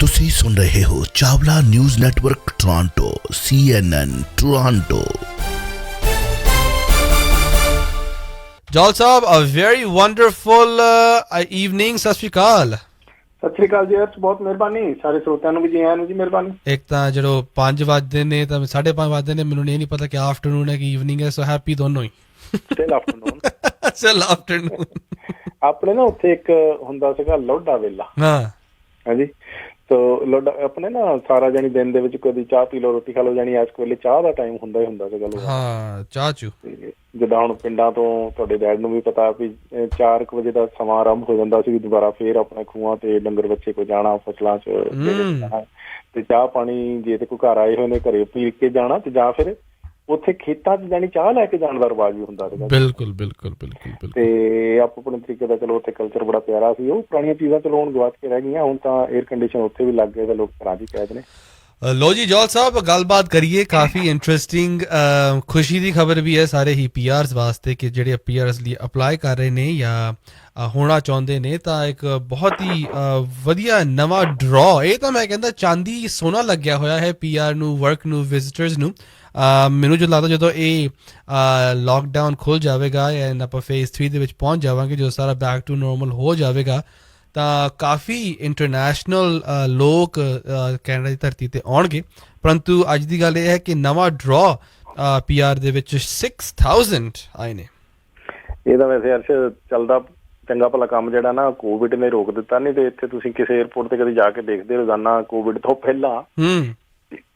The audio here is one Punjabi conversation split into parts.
ਤੁਸੀਂ ਸੁਣ ਰਹੇ ਹੋ Chawla news network Toronto CNN Toronto. Jaul Sahib, a very wonderful evening। ਸਤਿ ਸ਼੍ਰੀ ਅਕਾਲ। ਸਤਿ ਸ਼੍ਰੀ ਅਕਾਲ ਜੀ ਅਰਸ਼, ਬਹੁਤ ਮਿਹਰਬਾਨੀ। ਸਾਰੇ ਸਰੋਤਿਆਂ ਨੂੰ ਵੀ ਜੀ ਆਇਆਂ ਨੂੰ ਜੀ ਮਿਹਰਬਾਨੀ। ਇੱਕ ਤਾਂ ਜਦੋਂ 5 ਵਜਦੇ ਨੇ ਤਾਂ 5:30 ਵਜਦੇ ਨੇ, ਮੈਨੂੰ ਇਹ ਨਹੀਂ ਪਤਾ ਕਿ ਆਫਟਰਨੂਨ ਹੈ ਕਿ ਈਵਨਿੰਗ ਹੈ। ਸੋ ਹੈਪੀ ਦੋਨੋਂ ਹੀ। Still afternoon. ਚਲ ਆਫਟਰਨੂਨ। ਆਪਣੇ ਨਾ ਉੱਥੇ ਇੱਕ ਹੁੰਦਾ ਸੀਗਾ ਲੋਡਾ ਵੇਲਾ। ਹਾਂ ਹਾਂਜੀ, ਤੋ ਲੋਡਾ ਆਪਣੇ ਨਾ ਸਾਰਾ ਜਾਣੀ ਦਿਨ ਦੇ ਵਿੱਚ ਕਦੀ ਚਾਹ ਪੀ ਲਓ, ਰੋਟੀ ਖਾ ਲਓ, ਜਾਣੀ ਇਸ ਵੇਲੇ ਚਾਹ ਦਾ ਟਾਈਮ ਹੁੰਦਾ ਹੀ ਹੁੰਦਾ ਸੀਗਾ ਲੋਕਾਂ ਦਾ। ਹਾਂ, ਚਾਹ ਚੂ। ਜਿੱਦਾਂ ਹੁਣ ਪਿੰਡਾਂ ਤੋਂ ਤੁਹਾਡੇ ਡੈਡ ਨੂੰ ਵੀ ਪਤਾ ਵੀ 4 ਵਜੇ ਦਾ ਸਮਾਂ ਆਰੰਭ ਹੋ ਜਾਂਦਾ ਸੀ, ਦੁਬਾਰਾ ਫੇਰ ਆਪਣੇ ਖੂਹਾਂ ਤੇ ਡੰਗਰ ਬੱਚੇ ਕੋ ਜਾਣਾ, ਫਸਲਾਂ 'ਚ ਤੇ ਚਾਹ ਪਾਣੀ ਜੇ ਤੇ ਕੋਈ ਘਰ ਆਏ ਹੋਏ ਨੇ ਘਰੇ ਪੀ ਕੇ ਜਾਣਾ, ਤੇ ਜਾਂ ਫਿਰ ਉੱਥੇ ਖੇਤਾਂ 'ਚ ਜਾਣੀ ਚਾਹ ਲੈ ਕੇ ਜਾਣ ਦਾ ਰਿਵਾਜ ਵੀ ਹੁੰਦਾ ਸੀਗਾ। ਬਿਲਕੁਲ ਬਿਲਕੁਲ ਬਿਲਕੁਲ। ਤੇ ਆਪੋ ਆਪਣੇ ਤਰੀਕੇ ਦਾ ਚਲੋ ਉੱਥੇ ਕਲਚਰ ਬੜਾ ਪਿਆਰਾ ਸੀ। ਉਹ ਪੁਰਾਣੀਆਂ ਚੀਜ਼ਾਂ ਚਲੋ ਹੁਣ ਗਵਾਚ ਕੇ ਰਹਿ ਗਈਆਂ। ਹੁਣ ਤਾਂ ਏਅਰ ਕੰਡੀਸ਼ਨ ਉੱਥੇ ਵੀ ਲੱਗ ਗਏ ਤਾਂ ਲੋਕ ਘਰਾਂ 'ਚ ਹੀ ਕੈਦ ਨੇ। ਲੋ ਜੀ ਜੌਲ ਸਾਹਿਬ, ਗੱਲਬਾਤ ਕਰੀਏ। ਕਾਫੀ ਇੰਟਰਸਟਿੰਗ ਖੁਸ਼ੀ ਦੀ ਖਬਰ ਵੀ ਹੈ ਸਾਰੇ ਹੀ PRs ਵਾਸਤੇ ਕਿ ਜਿਹੜੇ PRs ਲਈ ਅਪਲਾਈ ਕਰ ਰਹੇ ਨੇ ਜਾਂ ਹੋਣਾ ਚਾਹੁੰਦੇ ਨੇ। ਤਾਂ ਇੱਕ ਬਹੁਤ ਹੀ ਵਧੀਆ ਨਵਾਂ ਡਰਾਅ, ਇਹ ਤਾਂ ਮੈਂ ਕਹਿੰਦਾ ਚਾਂਦੀ ਸੋਨਾ ਲੱਗਿਆ ਹੋਇਆ ਹੈ PR ਨੂੰ, ਵਰਕ ਨੂੰ, ਵਿਜ਼ਿਟਰਸ ਨੂੰ। ਮੈਨੂੰ ਜੋ ਲੱਗਦਾ ਜਦੋਂ ਇਹ ਲੋਕਡਾਊਨ ਖੁੱਲ੍ਹ ਜਾਵੇਗਾ ਐਂਡ ਆਪਾਂ ਫੇਜ਼ 3 ਦੇ ਵਿੱਚ ਪਹੁੰਚ ਜਾਵਾਂਗੇ, ਜਦੋਂ ਸਾਰਾ ਬੈਕ ਟੂ ਨੋਰਮਲ ਹੋ ਜਾਵੇਗਾ, ਤਾਂ ਕਾਫੀ ਇੰਟਰਨੈਸ਼ਨਲ ਲੋਕ ਕੈਨੇਡਾ ਦੀ ਧਰਤੀ ਤੇ ਆਉਣਗੇ। ਪਰੰਤੂ ਅੱਜ ਦੀ ਗੱਲ ਇਹ ਹੈ ਕਿ ਨਵਾਂ ਡਰਾਅ PR ਦੇ ਵਿੱਚ 6000 ਆਏ ਨੇ। ਇਹਦਾ ਵੈਸੇ ਅਰਸ਼ ਚੱਲਦਾ ਚੰਗਾ ਭਲਾ ਕੰਮ ਜਿਹੜਾ ਨਾ ਕੋਵਿਡ ਨੇ ਰੋਕ ਦਿੱਤਾ। ਨਹੀਂ ਤੇ ਇੱਥੇ ਤੁਸੀਂ ਕਿਸੇ ਏਅਰਪੋਰਟ ਤੇ ਕਦੇ ਜਾ ਕੇ ਦੇਖਦੇ ਰੋਜ਼ਾਨਾ ਕੋਵਿਡ ਤੋਂ ਪਹਿਲਾਂ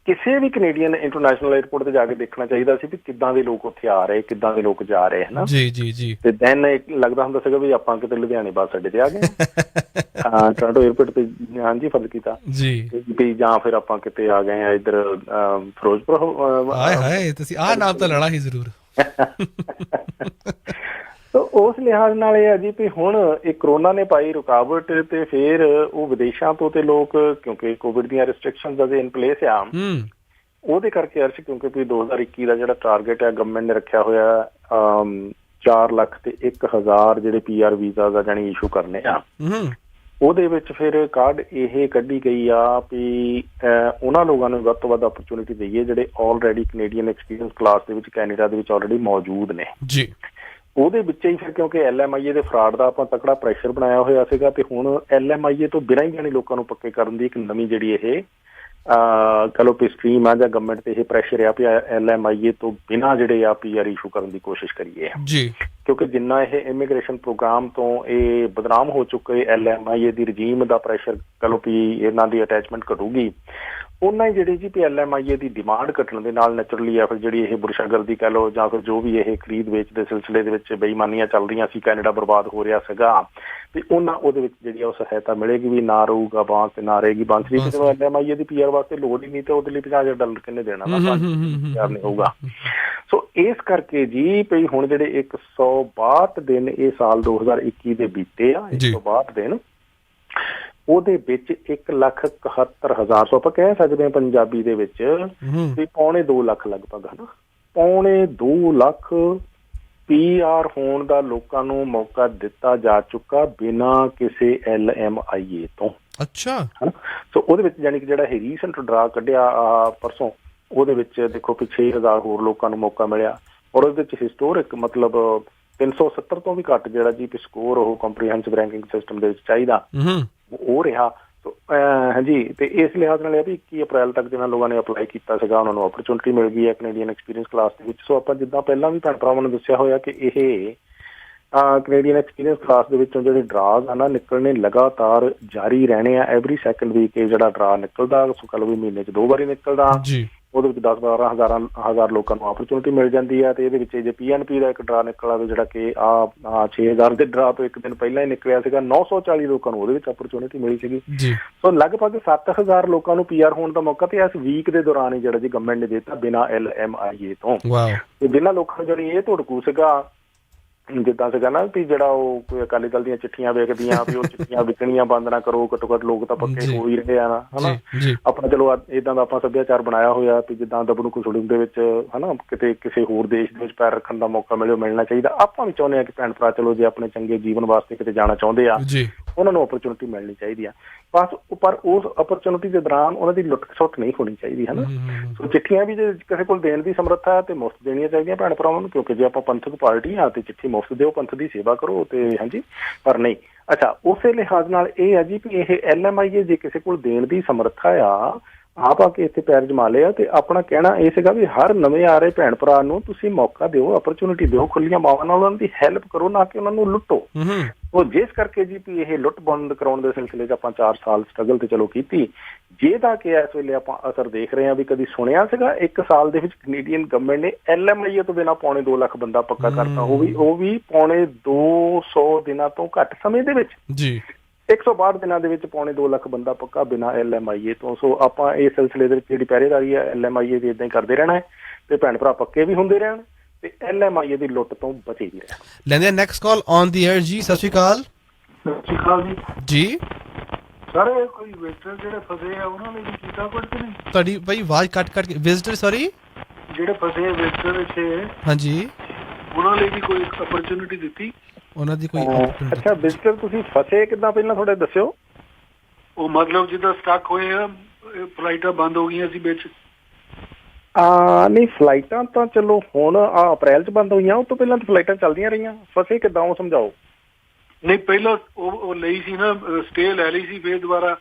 ਕਿਸੇ ਵੀ ਕੈਨੇਡੀਅਨ ਇੰਟਰਨੈਸ਼ਨਲ ਏਅਰਪੋਰਟ ਤੇ ਜਾ ਕੇ ਦੇਖਣਾ ਚਾਹੀਦਾ ਸੀ ਵੀ ਕਿੱਦਾਂ ਦੇ ਲੋਕ ਉੱਥੇ ਆ ਰਹੇ, ਕਿੱਦਾਂ ਦੇ ਲੋਕ ਜਾ ਰਹੇ ਹਨਾ। ਜੀ ਜੀ ਜੀ। ਤੇ ਦੈਨ ਲੱਗਦਾ ਹੁੰਦਾ ਸੀਗਾ ਵੀ ਆਪਾਂ ਕਿਤੇ ਲੁਧਿਆਣੇ ਬੱਸ ਅੱਡੇ ਤੇ ਆ ਗਏ, ਹਾਂ ਟੋਰਾਂਟੋ ਏਅਰਪੋਰਟ ਤੇ ਹਾਂਜੀ ਫਰਕ ਕੀਤਾ ਜੀ, ਵੀ ਜਾਂ ਫਿਰ ਆਪਾਂ ਕਿਤੇ ਆ ਗਏ ਆ ਇੱਧਰ ਫਿਰੋਜ਼ਪੁਰ। ਹਾਏ ਹਾਏ, ਤੁਸੀਂ ਆਹ ਨਾਮ ਤਾਂ ਲੈਣਾ ਸੀ ਜ਼ਰੂਰ। ਤਾਂ ਉਸ ਲਿਹਾਜ਼ ਨਾਲ ਇਹ ਹੈ ਜੀ ਵੀ ਹੁਣ ਇਹ ਕਰੋਨਾ ਨੇ ਪਾਈ ਰੁਕਾਵਟ, ਤੇ ਫਿਰ ਉਹ ਵਿਦੇਸ਼ਾਂ ਤੋਂ ਤੇ ਲੋਕ ਕਿਉਂਕਿ ਕੋਵਿਡ ਦੀਆਂ ਰਿਸਟ੍ਰਿਕਸ਼ਨਸ ਅਜੇ ਇਨ ਪਲੇਸ ਆ, ਉਹਦੇ ਕਰਕੇ ਅਰਸ਼ ਕਿਉਂਕਿ ਵੀ 2021 ਦਾ ਜਿਹੜਾ ਟਾਰਗੇਟ ਹੈ ਗਵਰਨਮੈਂਟ ਨੇ ਰੱਖਿਆ ਹੋਇਆ 4,01,000 ਜਿਹੜੇ PR ਵੀਜ਼ਾ ਦਾ ਜਾਣੀ ਇਸ਼ੂ ਕਰਨੇ ਆ। ਉਹਦੇ ਵਿੱਚ ਫਿਰ ਕਾਰਡ ਇਹ ਕੱਢੀ ਗਈ ਆ ਵੀ ਉਹਨਾਂ ਲੋਕਾਂ ਨੂੰ ਵੱਧ ਤੋਂ ਵੱਧ ਅਪਰਚੂਨਿਟੀ ਦੇਈਏ ਜਿਹੜੇ ਆਲਰੇਡੀ ਕੈਨੇਡੀਅਨ ਐਕਸਪੀਰੀਅੰਸ ਕਲਾਸ ਦੇ ਵਿੱਚ ਕੈਨੇਡਾ ਦੇ ਵਿੱਚ ਆਲਰੇਡੀ ਮੌਜੂਦ ਨੇ ਜੀ। ਉਹਦੇ ਵਿੱਚ ਹੀ ਫਿਰ ਕਿਉਂਕਿ LMIA ਦੇ ਫਰਾਡ ਦਾ ਆਪਾਂ ਤਕੜਾ ਪ੍ਰੈਸ਼ਰ ਬਣਾਇਆ ਹੋਇਆ ਸੀਗਾ, ਤੇ ਹੁਣ LMIA ਤੋਂ ਬਿਨਾਂ ਹੀ ਜਾਣੀ ਲੋਕਾਂ ਨੂੰ ਪੱਕੇ ਕਰਨ ਦੀ ਇੱਕ ਨਵੀਂ ਜਿਹੜੀ ਇਹ ਚਲੋ ਵੀ ਸਟਰੀਮ ਆ ਜਾਂ ਗਵਰਨਮੈਂਟ ਤੇ ਇਹ ਪ੍ਰੈਸ਼ਰ ਆ ਵੀ LMIA ਤੋਂ ਬਿਨਾਂ ਜਿਹੜੇ ਆ PR ਇਸ਼ੂ ਕਰਨ ਦੀ ਕੋਸ਼ਿਸ਼ ਕਰੀਏ ਜੀ। ਕਿਉਂਕਿ ਜਿੰਨਾ ਇਹ ਇਮੀਗ੍ਰੇਸ਼ਨ ਪ੍ਰੋਗਰਾਮ ਤੋਂ ਇਹ ਬਦਨਾਮ ਹੋ ਚੁੱਕੇ LMIA ਦੀ ਰਜੀਮ ਦਾ ਪ੍ਰੈਸ਼ਰ ਚਲੋ ਵੀ ਇਹਨਾਂ ਦੀ ਅਟੈਚਮੈਂਟ ਘਟੂਗੀ, ਉਹਨਾਂ ਹੀ ਜਿਹੜੀ ਜੀ ਵੀ LMIA ਦੀ ਡਿਮਾਂਡ ਘਟਣ ਦੇ ਨਾਲ ਨੈਚੁਰਲੀ ਆ ਫਿਰ ਜਿਹੜੀ ਇਹ ਬੁਰਸ਼ਾਗਰਦੀ ਕਹਿ ਲਓ ਜਾਂ ਫਿਰ ਜੋ ਵੀ ਇਹ ਖਰੀਦ ਵੇਚ ਦੇ ਸਿਲਸਿਲੇ ਦੇ ਵਿੱਚ ਬੇਈਮਾਨੀਆਂ ਚੱਲ ਰਹੀਆਂ ਸੀ, ਕੈਨੇਡਾ ਬਰਬਾਦ ਹੋ ਰਿਹਾ ਸੀਗਾ, ਤੇ ਉਹਨਾਂ ਉਹਦੇ ਵਿੱਚ ਜਿਹੜੀ ਉਹ ਸਹਾਇਤਾ ਮਿਲੇਗੀ ਵੀ। ਨਾ ਰਹੂਗਾ ਬਾਂਸ ਤੇ ਨਾ ਰਹੇਗੀ ਬਾਂਸਰੀ, ਤੇ LMIA ਦੀ PR ਵਾਸਤੇ ਲੋੜ ਹੀ ਨਹੀਂ, ਤੇ ਉਹਦੇ ਲਈ $50,000 ਕਿੰਨੇ ਦੇਣਾ ਨਾ ਨਹੀਂ ਹੋਊਗਾ। ਸੋ ਇਸ ਕਰਕੇ ਜੀ ਵੀ ਹੁਣ ਜਿਹੜੇ 162 ਦਿਨ ਇਹ ਸਾਲ 2021 ਦੇ ਬੀਤੇ ਆ, 162 ਦਿਨ, ਉਹਦੇ ਵਿੱਚ 1,71,000 ਤੋਂ ਆਪਾਂ ਕਹਿ ਸਕਦੇ ਹਾਂ ਪੰਜਾਬੀ ਦੇ ਵਿੱਚ ਵੀ 2.25 ਲੱਖ ਲਗਭਗ ਹਨਾ, 2.25 ਲੱਖ PR ਹੋਣ ਦਾ ਲੋਕਾਂ ਨੂੰ ਮੌਕਾ ਦਿੱਤਾ ਜਾ ਚੁੱਕਾ ਬਿਨਾਂ ਕਿਸੇ LMIA ਤੋਂ। ਅੱਛਾ। ਸੋ ਉਹਦੇ ਵਿੱਚ ਜਾਣੀ ਕਿ ਜਿਹੜਾ ਇਹ ਰੀਸੈਂਟ ਡਰਾ ਕੱਢਿਆ ਪਰਸੋਂ, ਉਹਦੇ ਵਿੱਚ ਦੇਖੋ ਵੀ 6,000 ਹੋਰ ਲੋਕਾਂ ਨੂੰ ਮੌਕਾ ਮਿਲਿਆ, ਔਰ ਉਹਦੇ ਵਿੱਚ ਹਿਸਟੋਰਿਕ ਮਤਲਬ 370 ਤੋਂ ਵੀ ਘੱਟ ਜਿਹੜਾ ਜੀ ਸਕੋਰ ਉਹ ਕੰਪਰੀਹੈਂਸਿਵ ਰੈਂਕਿੰਗ ਸਿਸਟਮ ਦੇ ਵਿੱਚ ਚਾਹੀਦਾ ਉਹ ਰਿਹਾ। ਹਾਂਜੀ, ਤੇ ਇਸ ਲਿਹਾਜ਼ ਨਾਲ ਇਹ ਵੀ 21 ਅਪ੍ਰੈਲ ਤੱਕ ਜਿਹਨਾਂ ਲੋਕਾਂ ਨੇ ਅਪਲਾਈ ਕੀਤਾ ਸੀਗਾ ਉਹਨਾਂ ਨੂੰ ਅਪਰਚੁਨਿਟੀ ਮਿਲ ਗਈ ਹੈ ਕੈਨੇਡੀਅਨ ਐਕਸਪੀਰੀਅੰਸ ਕਲਾਸ ਦੇ ਵਿੱਚ। ਸੋ ਆਪਾਂ ਜਿੱਦਾਂ ਪਹਿਲਾਂ ਵੀ ਭੈਣ ਭਰਾਵਾਂ ਨੂੰ ਦੱਸਿਆ ਹੋਇਆ ਕਿ ਇਹ ਕੈਨੇਡੀਅਨ ਐਕਸਪੀਰੀਅੰਸ ਕਲਾਸ ਦੇ ਵਿੱਚੋਂ ਜਿਹੜੇ ਡਰਾਜ਼ ਆ ਨਾ ਨਿਕਲਣੇ ਲਗਾਤਾਰ ਜਾਰੀ ਰਹਿਣੇ ਆ। ਐਵਰੀ ਸੈਕਿੰਡ ਵੀਕ ਇਹ ਜਿਹੜਾ ਡਰਾ ਨਿਕਲਦਾ, ਸੋ ਕੱਲ ਵੀ ਮਹੀਨੇ 'ਚ 2 ਵਾਰੀ ਨਿਕਲਦਾ। ਉਹਦੇ ਵਿੱਚ 10-12 ਹਜ਼ਾਰ ਲੋਕਾਂ ਨੂੰ ਅਪਰਚੁਨਿਟੀ ਮਿਲ ਜਾਂਦੀ ਹੈ। ਤੇ ਇਹਦੇ ਵਿੱਚ ਜੇ PNP ਦਾ ਇੱਕ ਡਰਾ ਨਿਕਲ ਆਵੇ ਜਿਹੜਾ ਕਿ 6,000 ਦੇ ਡਰਾ ਤੋਂ ਇੱਕ ਦਿਨ ਪਹਿਲਾਂ ਹੀ ਨਿਕਲਿਆ ਸੀਗਾ, 940 ਲੋਕਾਂ ਨੂੰ ਉਹਦੇ ਵਿੱਚ ਅਪਰਚੁਨਿਟੀ ਮਿਲੀ ਸੀਗੀ। ਸੋ ਲਗਭਗ 7,000 ਲੋਕਾਂ ਨੂੰ PR ਹੋਣ ਦਾ ਮੌਕਾ ਤੇ ਇਸ ਵੀਕ ਦੇ ਦੌਰਾਨ ਹੀ ਜਿਹੜਾ ਜੀ ਗਵਰਨਮੈਂਟ ਨੇ ਦਿੱਤਾ ਬਿਨਾਂ LMIA ਤੋਂ। ਤੇ ਜਿਨ੍ਹਾਂ ਲੋਕਾਂ ਨੂੰ ਜਿਹੜੀ ਇਹ ਧੁੜਕੂ ਸੀਗਾ ਜਿੱਦਾਂ ਸੀਗਾ ਨਾ ਵੀ ਜਿਹੜਾ ਉਹ ਕੋਈ ਅਕਾਲੀ ਦਲ ਦੀਆਂ ਚਿੱਠੀਆਂ ਵੇਖਦੀਆਂ ਵੀ ਉਹ ਚਿੱਠੀਆਂ ਵਿਕਣੀਆਂ ਬੰਦ ਨਾ ਕਰੋ, ਘੱਟੋ ਘੱਟ ਲੋਕ ਤਾਂ ਪੱਕੇ ਹੋ ਹੀ ਰਹੇ ਆ ਨਾ ਹਨਾ। ਆਪਣਾ ਚਲੋ ਏਦਾਂ ਦਾ ਆਪਾਂ ਸੱਭਿਆਚਾਰ ਬਣਾਇਆ ਹੋਇਆ ਵੀ ਜਿੱਦਾਂ ਦਬਨੂ ਕੁਸੜੂ ਦੇ ਵਿੱਚ ਹਨਾ ਕਿਤੇ ਕਿਸੇ ਹੋਰ ਦੇਸ਼ ਦੇ ਵਿੱਚ ਪੈਰ ਰੱਖਣ ਦਾ ਮੌਕਾ ਮਿਲਣਾ ਚਾਹੀਦਾ। ਆਪਾਂ ਵੀ ਚਾਹੁੰਦੇ ਹਾਂ ਕਿ ਭੈਣ ਭਰਾ ਚਲੋ ਜੇ ਆਪਣੇ ਚੰਗੇ ਜੀਵਨ ਵਾਸਤੇ ਕਿਤੇ ਜਾਣਾ ਚਾਹੁੰਦੇ ਆ ਉਹਨਾਂ ਨੂੰ ਓਪਰਚੁਨਿਟੀ ਮਿਲਣੀ ਚਾਹੀਦੀ ਆ ਬਸ। ਪਰ ਉਸ ਓਪਰਚੁਨਿਟੀ ਦੇ ਦੌਰਾਨ ਉਹਨਾਂ ਦੀ ਲੁੱਟ ਖਸੁੱਟ ਨਹੀਂ ਹੋਣੀ ਚਾਹੀਦੀ ਹੈ ਨਾ। ਸੋ ਚਿੱਠੀਆਂ ਵੀ ਜੇ ਕਿਸੇ ਕੋਲ ਦੇਣ ਦੀ ਸਮਰੱਥਾ ਹੈ ਤੇ ਮੁਫਤ ਦੇਣੀਆਂ ਚਾਹੀਦੀਆਂ ਭੈਣ ਭਰਾਵਾਂ ਨੂੰ, ਕਿਉਂਕਿ ਜੇ ਆਪਾਂ ਪੰਥਕ ਪਾਰਟੀ ਹਾਂ ਤੇ ਚਿੱਠੀ ਮੁਫਤ ਦਿਓ, ਪੰਥ ਦੀ ਸੇਵਾ ਕਰੋ ਤੇ ਹਾਂਜੀ। ਪਰ ਨਹੀਂ, ਅੱਛਾ ਉਸੇ ਲਿਹਾਜ਼ ਨਾਲ ਇਹ ਹੈ ਜੀ ਵੀ ਇਹ LMIA ਜੇ ਕਿਸੇ ਕੋਲ ਦੇਣ ਦੀ ਸਮਰੱਥਾ ਆਪ ਆ ਕੇ ਇੱਥੇ ਪੈਰ ਜਮਾ ਲਿਆ ਤੇ ਆਪਣਾ ਕਹਿਣਾ ਇਹ ਸੀਗਾ ਵੀ ਹਰ ਨਵੇਂ ਆ ਰਹੇ ਭੈਣ ਭਰਾ ਨੂੰ ਤੁਸੀਂ ਮੌਕਾ ਦਿਓ, ਓਪਰਚੁਨਿਟੀ ਦਿਓ, ਖੁੱਲੀਆਂ ਬਾਹਾਂ ਨਾਲ ਉਹਨਾਂ ਦੀ ਹੈਲਪ ਕਰੋ, ਨਾ ਕਿ ਉਹਨਾਂ ਨੂੰ ਲੁੱਟੋ। ਉਹ ਜਿਸ ਕਰਕੇ ਜੀ ਵੀ ਇਹ ਲੁੱਟ ਬੰਦ ਕਰਾਉਣ ਦੇ ਸਿਲਸਿਲੇ 'ਚ ਆਪਾਂ 4 ਸਾਲ ਸਟਰਗਲ ਤੇ ਚਲੋ ਕੀਤੀ, ਜਿਹਦਾ ਕਿ ਇਸ ਵੇਲੇ ਆਪਾਂ ਅਸਰ ਦੇਖ ਰਹੇ ਹਾਂ ਵੀ ਕਦੀ ਸੁਣਿਆ ਸੀਗਾ 1 ਸਾਲ ਦੇ ਵਿੱਚ ਕੈਨੇਡੀਅਨ ਗਵਰਨਮੈਂਟ ਨੇ LMIA ਤੋਂ ਬਿਨਾਂ 2.25 ਲੱਖ ਬੰਦਾ ਪੱਕਾ ਕਰਤਾ, ਉਹ ਵੀ 250 ਦਿਨਾਂ ਤੋਂ ਘੱਟ ਸਮੇਂ ਦੇ ਵਿੱਚ ਜੀ। 162 ਦਿਨਾਂ ਦੇ ਵਿੱਚ 2.25 ਲੱਖ ਬੰਦਾ ਪੱਕਾ ਬਿਨਾਂ LMIA ਤੋਂ। ਸੋ ਆਪਾਂ ਇਸ ਸਿਲਸਿਲੇ ਦੇ ਵਿੱਚ ਜਿਹੜੀ ਪਹਿਰੇਦਾਰੀ ਹੈ LMIA ਦੀ ਇੱਦਾਂ ਹੀ ਕਰਦੇ ਰਹਿਣਾ ਹੈ ਤੇ ਭੈਣ ਭਰਾ ਪੱਕੇ ਵੀ ਹੁੰਦੇ ਰਹਿਣ ਤੇ LMIA ਦੀ ਲੁੱਟ ਤੋਂ ਬਚੇ ਵੀ ਰਹਿਣ। ਲੈਂਦੇ next call on the air ਜੀ। ਸਤਿ ਸ਼੍ਰੀ ਅਕਾਲ। ਸਤਿ ਸ਼੍ਰੀ ਅਕਾਲ ਜੀ। ਸਰ ਕੋਈ ਵਿਜ਼ਟਰ ਜਿਹੜੇ ਫਸੇ ਆ ਉਹਨਾਂ ਲਈ ਕੀਤਾ ਕੁਝ ਕਿ ਨਹੀਂ? ਤੁਹਾਡੀ ਭਾਈ ਆਵਾਜ਼ ਕੱਟ ਕੇ ਵਿਜ਼ਟਰ ਸੌਰੀ ਜਿਹੜੇ ਫਸੇ ਵਿਜ਼ਟਰ ਇੱਥੇ ਹਾਂਜੀ ਉਹਨਾਂ ਲਈ ਵੀ ਕੋਈ ਓਪਰਚੁਨਿਟੀ ਦਿੱਤੀ ਉਹਨਾਂ ਦੀ ਕੋਈ? ਅੱਛਾ ਵਿਜ਼ਟਰ ਤੁਸੀਂ ਫਸੇ ਕਿੱਦਾਂ ਪਹਿਲਾਂ ਥੋੜਾ ਦੱਸਿਓ। ਉਹ ਮਤਲਬ ਜਿੱਦਾਂ ਸਟਕ ਹੋਏ ਆ, ਫਲਾਈਟਾਂ ਬੰਦ ਹੋ ਗਈਆਂ ਸੀ ਵਿੱਚ। ਨਹੀਂ ਫਲਾਈਟਾਂ ਤਾਂ ਚਲੋ ਹੁਣ ਅਪ੍ਰੈਲ 'ਚ ਬੰਦ ਹੋਈਆਂ, ਉਹ ਤੋਂ ਪਹਿਲਾਂ ਤਾਂ ਫਲਾਈਟਾਂ ਚੱਲਦੀਆਂ ਰਹੀਆਂ। ਫਸੇ ਕਿੱਦਾਂ ਉਹ ਸਮਝਾਓ। ਨਹੀਂ ਪਹਿਲਾਂ ਉਹ ਲਈ ਸੀ ਨਾ, ਸਟੇ ਲੈ ਲਈ ਸੀ, ਫਿਰ ਦੁਬਾਰਾ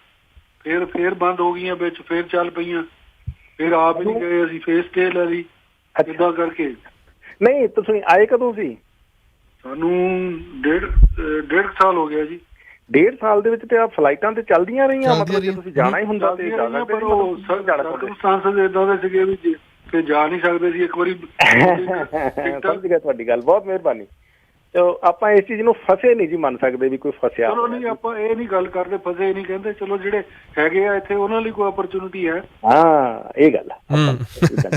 ਫਿਰ ਬੰਦ ਹੋ ਗਈਆਂ ਵਿੱਚ, ਫਿਰ ਚੱਲ ਪਈਆਂ, ਫਿਰ ਆਪ ਹੀ ਗਏ ਅਸੀਂ, ਫਿਰ ਸਟੇ ਲੈ ਲਈ, ਏਦਾਂ ਕਰਕੇ। ਨਹੀਂ ਤੁਸੀਂ ਆਏ ਕਦੋਂ ਸੀ? ਸਾਨੂੰ ਡੇਢ ਸਾਲ ਹੋ ਗਿਆ ਜੀ। 1.5 ਸਾਲ ਦੇ ਵਿੱਚ ਤੇ ਆ ਫਲਾਈਟਾਂ ਤੇ ਚੱਲਦੀਆਂ ਰਹੀਆਂ, ਮਤਲਬ ਜੇ ਤੁਸੀਂ ਜਾਣਾ ਹੀ ਹੁੰਦਾ ਤੇ ਪਰ ਉਹ ਸਰਕਮਸਟੈਂਸਸ ਏਦਾਂ ਦੇ ਸੀਗੇ ਵੀ ਕਿ ਜਾ ਨਹੀਂ ਸਕਦੇ ਸੀ ਇੱਕ ਵਾਰੀ। ਸਮਝ ਗਿਆ ਤੁਹਾਡੀ ਗੱਲ, ਬਹੁਤ ਮਿਹਰਬਾਨੀ। ਤੇ ਆਪਾਂ ਇਸ ਚੀਜ਼ ਨੂੰ ਫਸੇ ਨਹੀਂ ਜੀ ਮੰਨ ਸਕਦੇ ਵੀ ਕੋਈ ਫਸਿਆ। ਚਲੋ ਨਹੀਂ, ਆਪਾਂ ਇਹ ਨਹੀਂ ਗੱਲ ਕਰਦੇ, ਫਸੇ ਨਹੀਂ ਕਹਿੰਦੇ, ਚਲੋ ਜਿਹੜੇ ਹੈਗੇ ਆ ਇੱਥੇ ਉਹਨਾਂ ਲਈ ਕੋਈ ਓਪਰਚੁਨਿਟੀ ਹੈ। ਹਾਂ ਇਹ ਗੱਲ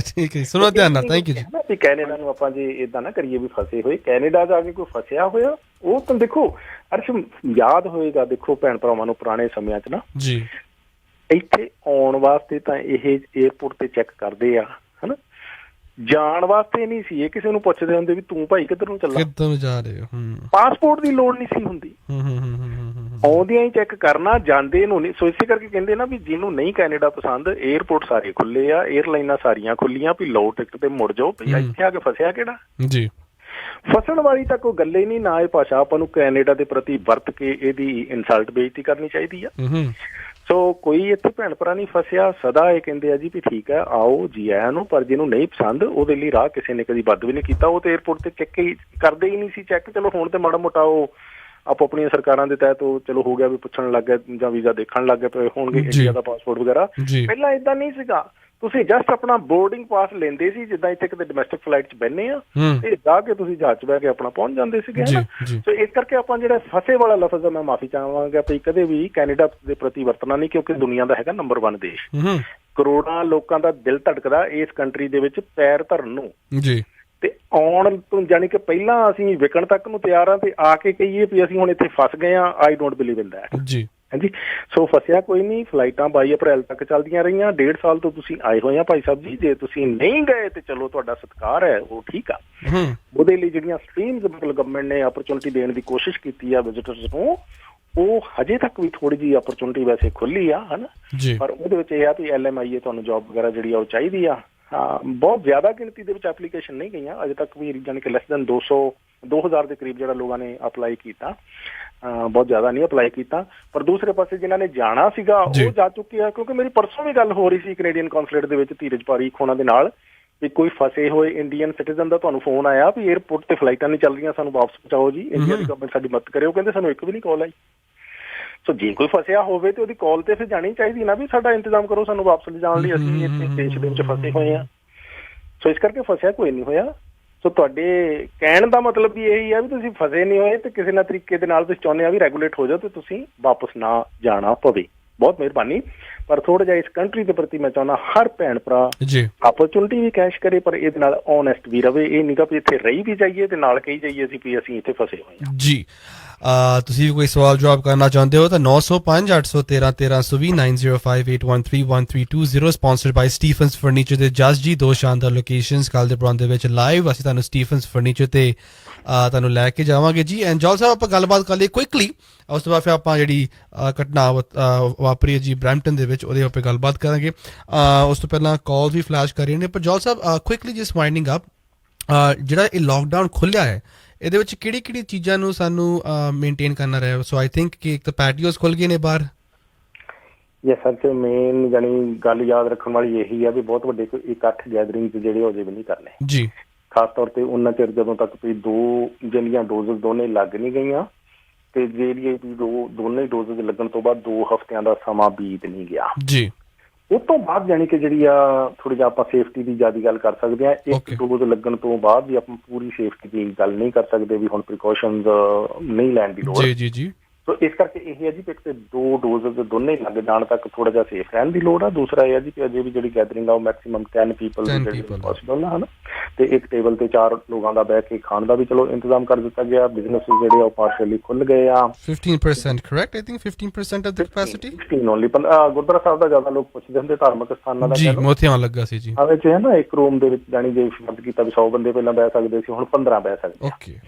ਠੀਕ ਹੈ, ਸੁਣੋ ਧਿਆਨ ਨਾਲ, ਥੈਂਕ ਯੂ ਜੀ। ਵੀ ਕੈਨੇਡਾ ਨੂੰ ਆਪਾਂ ਜੇ ਏਦਾਂ ਨਾ ਕਰੀਏ ਵੀ ਫਸੇ ਹੋਏ, ਕੈਨੇਡਾ ਜਾ ਕੇ ਕੋਈ ਫਸਿਆ ਹੋਇਆ ਉਹ ਤਾਂ ਦੇਖੋ ਅਰਸ਼ ਯਾਦ ਹੋਏਗਾ, ਦੇਖੋ ਭੈਣ ਭਰਾਵਾਂ ਨੂੰ ਪੁਰਾਣੇ ਸਮਿਆਂ 'ਚ ਨਾ ਜੀ ਇੱਥੇ ਆਉਣ ਵਾਸਤੇ ਤਾਂ ਇਹ ਏਅਰਪੋਰਟ ਤੇ ਚੈੱਕ ਕਰਦੇ ਆ ਹਨਾ, ਜਾਣ ਵਾਸਤੇ ਨਹੀਂ ਸੀ ਇਹ ਕਿਸੇ ਨੂੰ ਪੁੱਛਦੇ ਹੁੰਦੇ ਵੀ ਤੂੰ ਭਾਈ ਕਿੱਧਰ ਨੂੰ ਚੱਲਾ, ਕਿੱਧਰ ਨੂੰ ਜਾ ਰਹੇ ਹੋ। ਪਾਸਪੋਰਟ ਦੀ ਲੋੜ ਨਹੀਂ ਸੀ ਹੁੰਦੀ, ਆਉਂਦਿਆਂ ਹੀ ਚੈੱਕ ਕਰਨਾ, ਜਾਂਦੇ ਨੂੰ ਨਹੀਂ। ਸੋ ਇਸੇ ਕਰਕੇ ਕਹਿੰਦੇ ਨਾ ਵੀ ਜਿਹਨੂੰ ਨਹੀਂ ਕੈਨੇਡਾ ਪਸੰਦ, ਏਅਰਪੋਰਟ ਸਾਰੇ ਖੁੱਲੇ ਆ, ਏਅਰਲਾਈਨਾਂ ਸਾਰੀਆਂ ਖੁੱਲੀਆਂ, ਵੀ ਲਓ ਟਿਕਟ ਤੇ ਮੁੜ ਜਾਓ, ਵੀ ਇੱਥੇ ਆ ਕੇ ਫਸਿਆ ਕਿਹੜਾ ਜੀ। ਫਸਣ ਵਾਲੀ ਤਾਂ ਕੋਈ ਗੱਲ ਹੀ ਨਹੀਂ, ਨਾ ਇਹ ਭਾਸ਼ਾ ਆਪਾਂ ਨੂੰ ਕੈਨੇਡਾ ਦੇ ਪ੍ਰਤੀ ਵਰਤ ਕੇ ਇਹਦੀ ਇਨਸਲਟ ਬੇਇੱਜ਼ਤੀ ਕਰਨੀ ਚਾਹੀਦੀ ਆ। ਸੋ ਕੋਈ ਇੱਥੇ ਭੈਣ ਭਰਾ ਨਹੀਂ ਫਸਿਆ, ਸਦਾ ਇਹ ਕਹਿੰਦੇ ਆ ਜੀ ਵੀ ਠੀਕ ਹੈ ਆਓ ਜੀ ਆਇਆਂ ਨੂੰ, ਪਰ ਜਿਹਨੂੰ ਨਹੀਂ ਪਸੰਦ ਉਹਦੇ ਲਈ ਰਾਹ ਕਿਸੇ ਨੇ ਕਦੀ ਬੰਦ ਵੀ ਨਹੀਂ ਕੀਤਾ। ਉਹ ਤੇ ਏਅਰਪੋਰਟ ਤੇ ਚੈੱਕ ਹੀ ਕਰਦੇ ਹੀ ਨਹੀਂ ਸੀ ਚੈੱਕ। ਚਲੋ ਹੁਣ ਤੇ ਮਾੜਾ ਮੋਟਾ ਉਹ ਆਪੋ ਆਪਣੀਆਂ ਸਰਕਾਰਾਂ ਦੇ ਤਹਿਤ ਉਹ ਚਲੋ ਹੋ ਗਿਆ ਵੀ ਪੁੱਛਣ ਲੱਗ ਗਏ ਜਾਂ ਵੀਜ਼ਾ ਦੇਖਣ ਲੱਗ ਗਏ ਹੋਣਗੇ, ਇੰਡੀਆ ਦਾ ਪਾਸਪੋਰਟ ਵਗੈਰਾ। ਪਹਿਲਾਂ ਏਦਾਂ ਨਹੀਂ ਸੀਗਾ, ਤੁਸੀਂ ਜਸਟ ਆਪਣਾ ਬੋਰਡਿੰਗ ਪਾਸ ਲੈਂਦੇ ਸੀ, ਜਿੱਦਾਂ ਇੱਥੇ ਕਿਤੇ ਡੋਮੈਸਟਿਕ ਫਲਾਈਟ 'ਚ ਬਹਿੰਦੇ ਆ ਤੇ ਜਾ ਕੇ ਤੁਸੀਂ ਜਹਾਜ਼ 'ਚ ਬਹਿ ਕੇ ਆਪਣਾ ਪਹੁੰਚ ਜਾਂਦੇ ਸੀਗੇ ਹਨਾ। ਸੋ ਇਸ ਕਰਕੇ ਆਪਾਂ ਜਿਹੜਾ ਫਸੇ ਵਾਲਾ ਲਫ਼ਜ਼ ਆ, ਮੈਂ ਮਾਫੀ ਚਾਹਾਂਗਾ ਵੀ ਕਦੇ ਵੀ ਕੈਨੇਡਾ ਦੇ ਪ੍ਰਤੀ ਵਰਤਣਾ ਨਹੀਂ, ਕਿਉਂਕਿ ਦੁਨੀਆ ਦਾ ਹੈਗਾ ਨੰਬਰ 1 ਦੇਸ਼, ਕਰੋੜਾਂ ਲੋਕਾਂ ਦਾ ਦਿਲ ਧੜਕਦਾ ਇਸ ਕੰਟਰੀ ਦੇ ਵਿੱਚ ਪੈਰ ਧਰਨ ਨੂੰ ਜੀ। ਤੇ ਆਉਣ ਤੋਂ ਜਾਣੀ ਕਿ ਪਹਿਲਾਂ ਅਸੀਂ ਵਿਕਣ ਤੱਕ ਨੂੰ ਤਿਆਰ ਆ, ਤੇ ਆ ਕੇ ਕਹੀਏ ਵੀ ਅਸੀਂ ਹੁਣ ਇੱਥੇ ਫਸ ਗਏ ਆ, I don't believe in that ਜੀ। ਹਾਂਜੀ ਸੋ ਫਸਿਆ ਕੋਈ ਨਹੀਂ, ਫਲਾਈਟਾਂ 22 ਅਪ੍ਰੈਲ ਤੱਕ ਚੱਲਦੀਆਂ ਰਹੀਆਂ। 1.5 ਸਾਲ ਤੋਂ ਤੁਸੀਂ ਆਏ ਹੋਏ ਆ ਭਾਈ ਸਾਹਿਬ ਜੀ, ਜੇ ਤੁਸੀਂ ਨਹੀਂ ਗਏ ਤੇ ਚਲੋ ਤੁਹਾਡਾ ਸਤਿਕਾਰ ਹੈ, ਉਹ ਠੀਕ ਆ। ਉਹਦੇ ਲਈ ਜਿਹੜੀਆਂ ਸਟਰੀਮਸ ਮਤਲਬ ਗਵਰਨਮੈਂਟ ਨੇ ਅਪਰਚੁਨਿਟੀ ਦੇਣ ਦੀ ਕੋਸ਼ਿਸ਼ ਕੀਤੀ ਆ ਵਿਜ਼ਿਟਰਸ ਨੂੰ, ਉਹ ਹਜੇ ਤੱਕ ਵੀ ਥੋੜੀ ਜਿਹੀ ਅਪਰਚੁਨਿਟੀ ਵੈਸੇ ਖੁੱਲੀ ਆ ਹਨਾ, ਪਰ ਉਹਦੇ ਵਿੱਚ ਇਹ ਆ ਵੀ LMIA ਤੁਹਾਨੂੰ ਜੋਬ ਵਗੈਰਾ ਜਿਹੜੀ ਆ ਉਹ ਚਾਹੀਦੀ ਆ। ਬਹੁਤ ਜ਼ਿਆਦਾ ਗਿਣਤੀ ਦੇ ਵਿੱਚ ਐਪਲੀਕੇਸ਼ਨ ਨਹੀਂ ਗਈਆਂ ਅਜੇ ਤੱਕ ਵੀ, ਜਾਣੀ ਕਿ ਲੈਸ ਦੈਨ 2000 ਦੇ ਕਰੀਬ ਜਿਹੜਾ ਲੋਕਾਂ ਨੇ ਅਪਲਾਈ ਕੀਤਾ, ਬਹੁਤ ਜ਼ਿਆਦਾ ਨਹੀਂ ਅਪਲਾਈ ਕੀਤਾ। ਪਰ ਦੂਸਰੇ ਪਾਸੇ ਜਿਨ੍ਹਾਂ ਨੇ ਜਾਣਾ ਸੀਗਾ ਉਹ ਜਾ ਚੁੱਕੇ ਆ, ਕਿਉਂਕਿ ਮੇਰੀ ਪਰਸੋਂ ਵੀ ਗੱਲ ਹੋ ਰਹੀ ਸੀ ਕੈਨੇਡੀਅਨ ਕੌਂਸੂਲੇਟ ਦੇ ਵਿੱਚ ਧੀਰਜ ਪਾਰੀਖ ਹੋਣਾ ਦੇ ਨਾਲ, ਵੀ ਕੋਈ ਫਸੇ ਹੋਏ ਇੰਡੀਅਨ ਸਿਟੀਜ਼ਨ ਦਾ ਤੁਹਾਨੂੰ ਫੋਨ ਆਇਆ ਵੀ ਏਅਰਪੋਰਟ ਤੇ ਫਲਾਈਟਾਂ ਨਹੀਂ ਚੱਲ ਰਹੀਆਂ, ਸਾਨੂੰ ਵਾਪਸ ਪਹੁੰਚਾਓ ਜੀ, ਇੰਡੀਆ ਦੀ ਗਵਰਨਮੈਂਟ ਸਾਡੀ ਮਦਦ ਕਰੇ। ਉਹ ਕਹਿੰਦੇ ਸਾਨੂੰ ਇੱਕ ਵੀ ਨਹੀਂ ਕਾਲ ਆਈ। ਸੋ ਜੇ ਕੋਈ ਫਸਿਆ ਹੋਵੇ ਤੇ ਉਹਦੀ ਕਾਲ ਤੇ ਫਿਰ ਜਾਣੀ ਚਾਹੀਦੀ ਨਾ ਵੀ ਸਾਡਾ ਇੰਤਜ਼ਾਮ ਕਰੋ ਸਾਨੂੰ ਵਾਪਸ ਲਿਜਾਣ ਲਈ, ਅਸੀਂ ਇੱਥੇ ਦੇਸ਼ ਦੇ ਵਿੱਚ ਫਸੇ ਹੋਏ ਆ। ਸੋ ਇਸ ਕਰਕੇ ਫਸਿਆ ਕੋਈ ਨਹੀਂ ਹੋਇਆ। ਸੋ ਤੁਹਾਡੇ ਕਹਿਣ ਦਾ ਮਤਲਬ ਵੀ ਇਹੀ ਆ ਵੀ ਤੁਸੀਂ ਫਸੇ ਨਹੀਂ ਹੋਏ ਤੇ ਕਿਸੇ ਨਾ ਤਰੀਕੇ ਦੇ ਨਾਲ ਤੁਸੀਂ ਚਾਹੁੰਦੇ ਆ ਵੀ ਰੈਗੂਲੇਟ ਹੋ ਜਾਓ ਤੇ ਤੁਸੀਂ ਵਾਪਸ ਨਾ ਜਾਣਾ ਪਵੇ। ਬਹੁਤ ਮਿਹਰਬਾਨੀ। ਪਰ ਥੋੜਾ ਜਿਹਾ ਇਸ ਕੰਟਰੀ ਦੇ ਪ੍ਰਤੀ ਮੈਂ ਚਾਹੁੰਦਾ ਹਰ ਭੈਣ ਭਰਾ ਅਪਰਚੁਨਿਟੀ ਵੀ ਕੈਸ਼ ਕਰੇ, ਪਰ ਇਹਦੇ ਨਾਲ ਓਨੈਸਟ ਵੀ ਰਵੇ। ਇਹ ਨਹੀਂ ਕਿ ਇੱਥੇ ਰਹੀ ਵੀ ਜਾਈਏ ਤੇ ਨਾਲ ਕਹੀ ਜਾਈਏ ਅਸੀਂ ਵੀ ਅਸੀਂ ਇੱਥੇ ਫਸੇ ਹੋਏ ਹਾਂ ਜੀ। ਤੁਸੀਂ ਵੀ ਕੋਈ ਸਵਾਲ ਜਵਾਬ ਕਰਨਾ ਚਾਹੁੰਦੇ ਹੋ ਤਾਂ 905 813 1320 9058131320 ਸਪਾਂਸਰਡ ਬਾਈ ਸਟੀਫਨਸ ਫਰਨੀਚਰ ਤੇ ਜਸ ਜੀ। 2 ਸ਼ਾਨਦਾਰ ਲੋਕੇਸ਼ਨਸ ਕੱਲ ਦੇ ਪ੍ਰੋਗਰਾਮ ਦੇ ਵਿੱਚ ਲਾਈਵ ਅਸੀਂ ਤੁਹਾਨੂੰ ਸਟੀਫਨਸ ਫਰਨੀਚਰ ਤੇ ਤੁਹਾਨੂੰ ਲੈ ਕੇ ਜਾਵਾਂਗੇ ਜੀ। ਐਂਡ ਜੌਲ ਸਾਹਿਬ ਆਪਾਂ ਗੱਲਬਾਤ ਕਰ ਲਈ ਕੁਇਕਲੀ, ਉਸ ਤੋਂ ਬਾਅਦ ਫਿਰ ਆਪਾਂ ਜਿਹੜੀ ਘਟਨਾ ਵਾਪਰੀ ਜੀ ਬਰੈਂਪਟਨ ਦੇ ਵਿੱਚ ਉਹਦੇ ਉੱਪਰ ਗੱਲਬਾਤ ਕਰਾਂਗੇ। ਉਸ ਤੋਂ ਪਹਿਲਾਂ ਕਾਲ ਵੀ ਫਲੈਸ਼ ਕਰ ਰਹੀਆਂ ਨੇ, ਪਰ ਜੌਲ ਸਾਹਿਬ ਕੁਇਕਲੀ ਜਸਟ ਵਾਈਂਡਿੰਗ ਅਪ, ਜਿਹੜਾ ਇਹ ਲੋਕਡਾਊਨ ਖੁੱਲਿਆ ਹੈ ਇਹਦੇ ਵਿੱਚ ਕਿਹੜੀ ਚੀਜ਼ਾਂ ਨੂੰ ਸਾਨੂੰ ਮੇਨਟੇਨ ਕਰਨਾ ਰਿਹਾ? ਸੋ ਆਈ ਥਿੰਕ ਕਿ ਇੱਕ ਤਾਂ ਪੈਟੀਓਸ ਖੁੱਲ ਗਏ ਨੇ ਬਾਹਰ। ਯੈਸ ਸਰ, ਤੇ ਮੇਨ ਜਾਣੀ ਗੱਲ ਯਾਦ ਰੱਖਣ ਵਾਲੀ ਇਹੀ ਆ ਵੀ ਬਹੁਤ ਵੱਡੇ ਕੋਈ ਇਕੱਠ ਗੈਦਰਿੰਗ ਜਿਹੜੇ ਹੋ ਜੇ ਵੀ ਨਹੀਂ ਕਰਨੇ ਜੀ, ਖਾਸ ਤੌਰ ਤੇ ਉਹਨਾਂ ਚਿਰ ਜਦੋਂ ਤੱਕ ਵੀ 2 ਜਿਹੜੀਆਂ ਡੋਜ਼ਸ ਦੋਨੇ ਲੱਗ ਨਹੀਂ ਗਈਆਂ ਤੇ ਜਿਹੜੀ ਵੀ ਦੋਨੇ ਡੋਜ਼ਸ ਲੱਗਣ ਤੋਂ ਬਾਅਦ 2 ਹਫ਼ਤਿਆਂ ਦਾ ਸਮਾਂ ਬੀਤ ਨਹੀਂ ਗਿਆ ਜੀ। ਉਸ ਤੋਂ ਬਾਅਦ ਜਾਣੀ ਕਿ ਜਿਹੜੀ ਆ ਥੋੜੀ ਜਿਹੀ ਆਪਾਂ ਸੇਫਟੀ ਦੀ ਜ਼ਿਆਦਾ ਗੱਲ ਕਰ ਸਕਦੇ ਹਾਂ। ਇੱਕ ਡੋਜ਼ ਲੱਗਣ ਤੋਂ ਬਾਅਦ ਵੀ ਆਪਾਂ ਪੂਰੀ ਸੇਫਟੀ ਦੀ ਗੱਲ ਨਹੀਂ ਕਰ ਸਕਦੇ ਵੀ ਹੁਣ ਪ੍ਰੀਕਾਸ਼ਨਸ ਨਹੀਂ ਲੈਣ ਦੀ ਲੋੜ ਜੀ। ਸੋ ਇਸ ਕਰਕੇ ਇਹ ਹੈ ਜੀ ਕਿ ਇੱਕ ਤੇ 2 ਡੋਜ਼ਸ ਦੋਨੇ ਲੱਗ ਜਾਣ ਤੱਕ ਥੋੜਾ ਜਿਹਾ ਸੇਫ ਰਹਿਣ ਦੀ ਲੋੜ ਆ। ਦੂਸਰਾ ਇਹ ਹੈ ਜੀ ਕਿ ਅਜੇ ਵੀ ਜਿਹੜੀ ਗੈਦਰਿੰਗ ਆ ਉਹ ਮੈਕਸੀਮਮ 10 ਪੀਪਲ ਪੋਸੀਬਲ ਆ, ਤੇ ਇੱਕ ਟੇਬਲ ਤੇ 4 ਲੋਕਾਂ ਦਾ ਬਹਿ ਕੇ ਖਾਣ ਦਾ ਵੀ ਚਲੋ ਇੰਤਜ਼ਾਮ ਕਰ ਦਿੱਤਾ ਗਿਆ। ਬਿਜ਼ਨਸ ਜਿਹੜੇ ਆ ਉਹ ਪਾਰਸ਼ਲੀ ਖੁੱਲ ਗਏ ਆ। 15% correct, I think 15% of the capacity. 16 only. Gurdwara ਸਾਹਿਬ ਦਾ ਜ਼ਿਆਦਾ ਲੋਕ ਪੁੱਛਦੇ ਹੁੰਦੇ, ਧਾਰਮਿਕ ਸਥਾਨਾਂ ਦਾ ਜੀ ਮੋਤੀਆਂ ਲੱਗਾ ਸੀ ਜੀ। ਵਿੱਚ ਹੈ ਨਾ ਇੱਕ ਰੂਮ ਦੇ ਵਿੱਚ ਜਾਣੀ ਜੇ ਫਰਜ਼ ਕੀਤਾ ਵੀ 100 ਬੰਦੇ ਪਹਿਲਾਂ ਬਹਿ ਸਕਦੇ ਸੀ, ਹੁਣ 15 ਬਹਿ ਸਕਦੇ।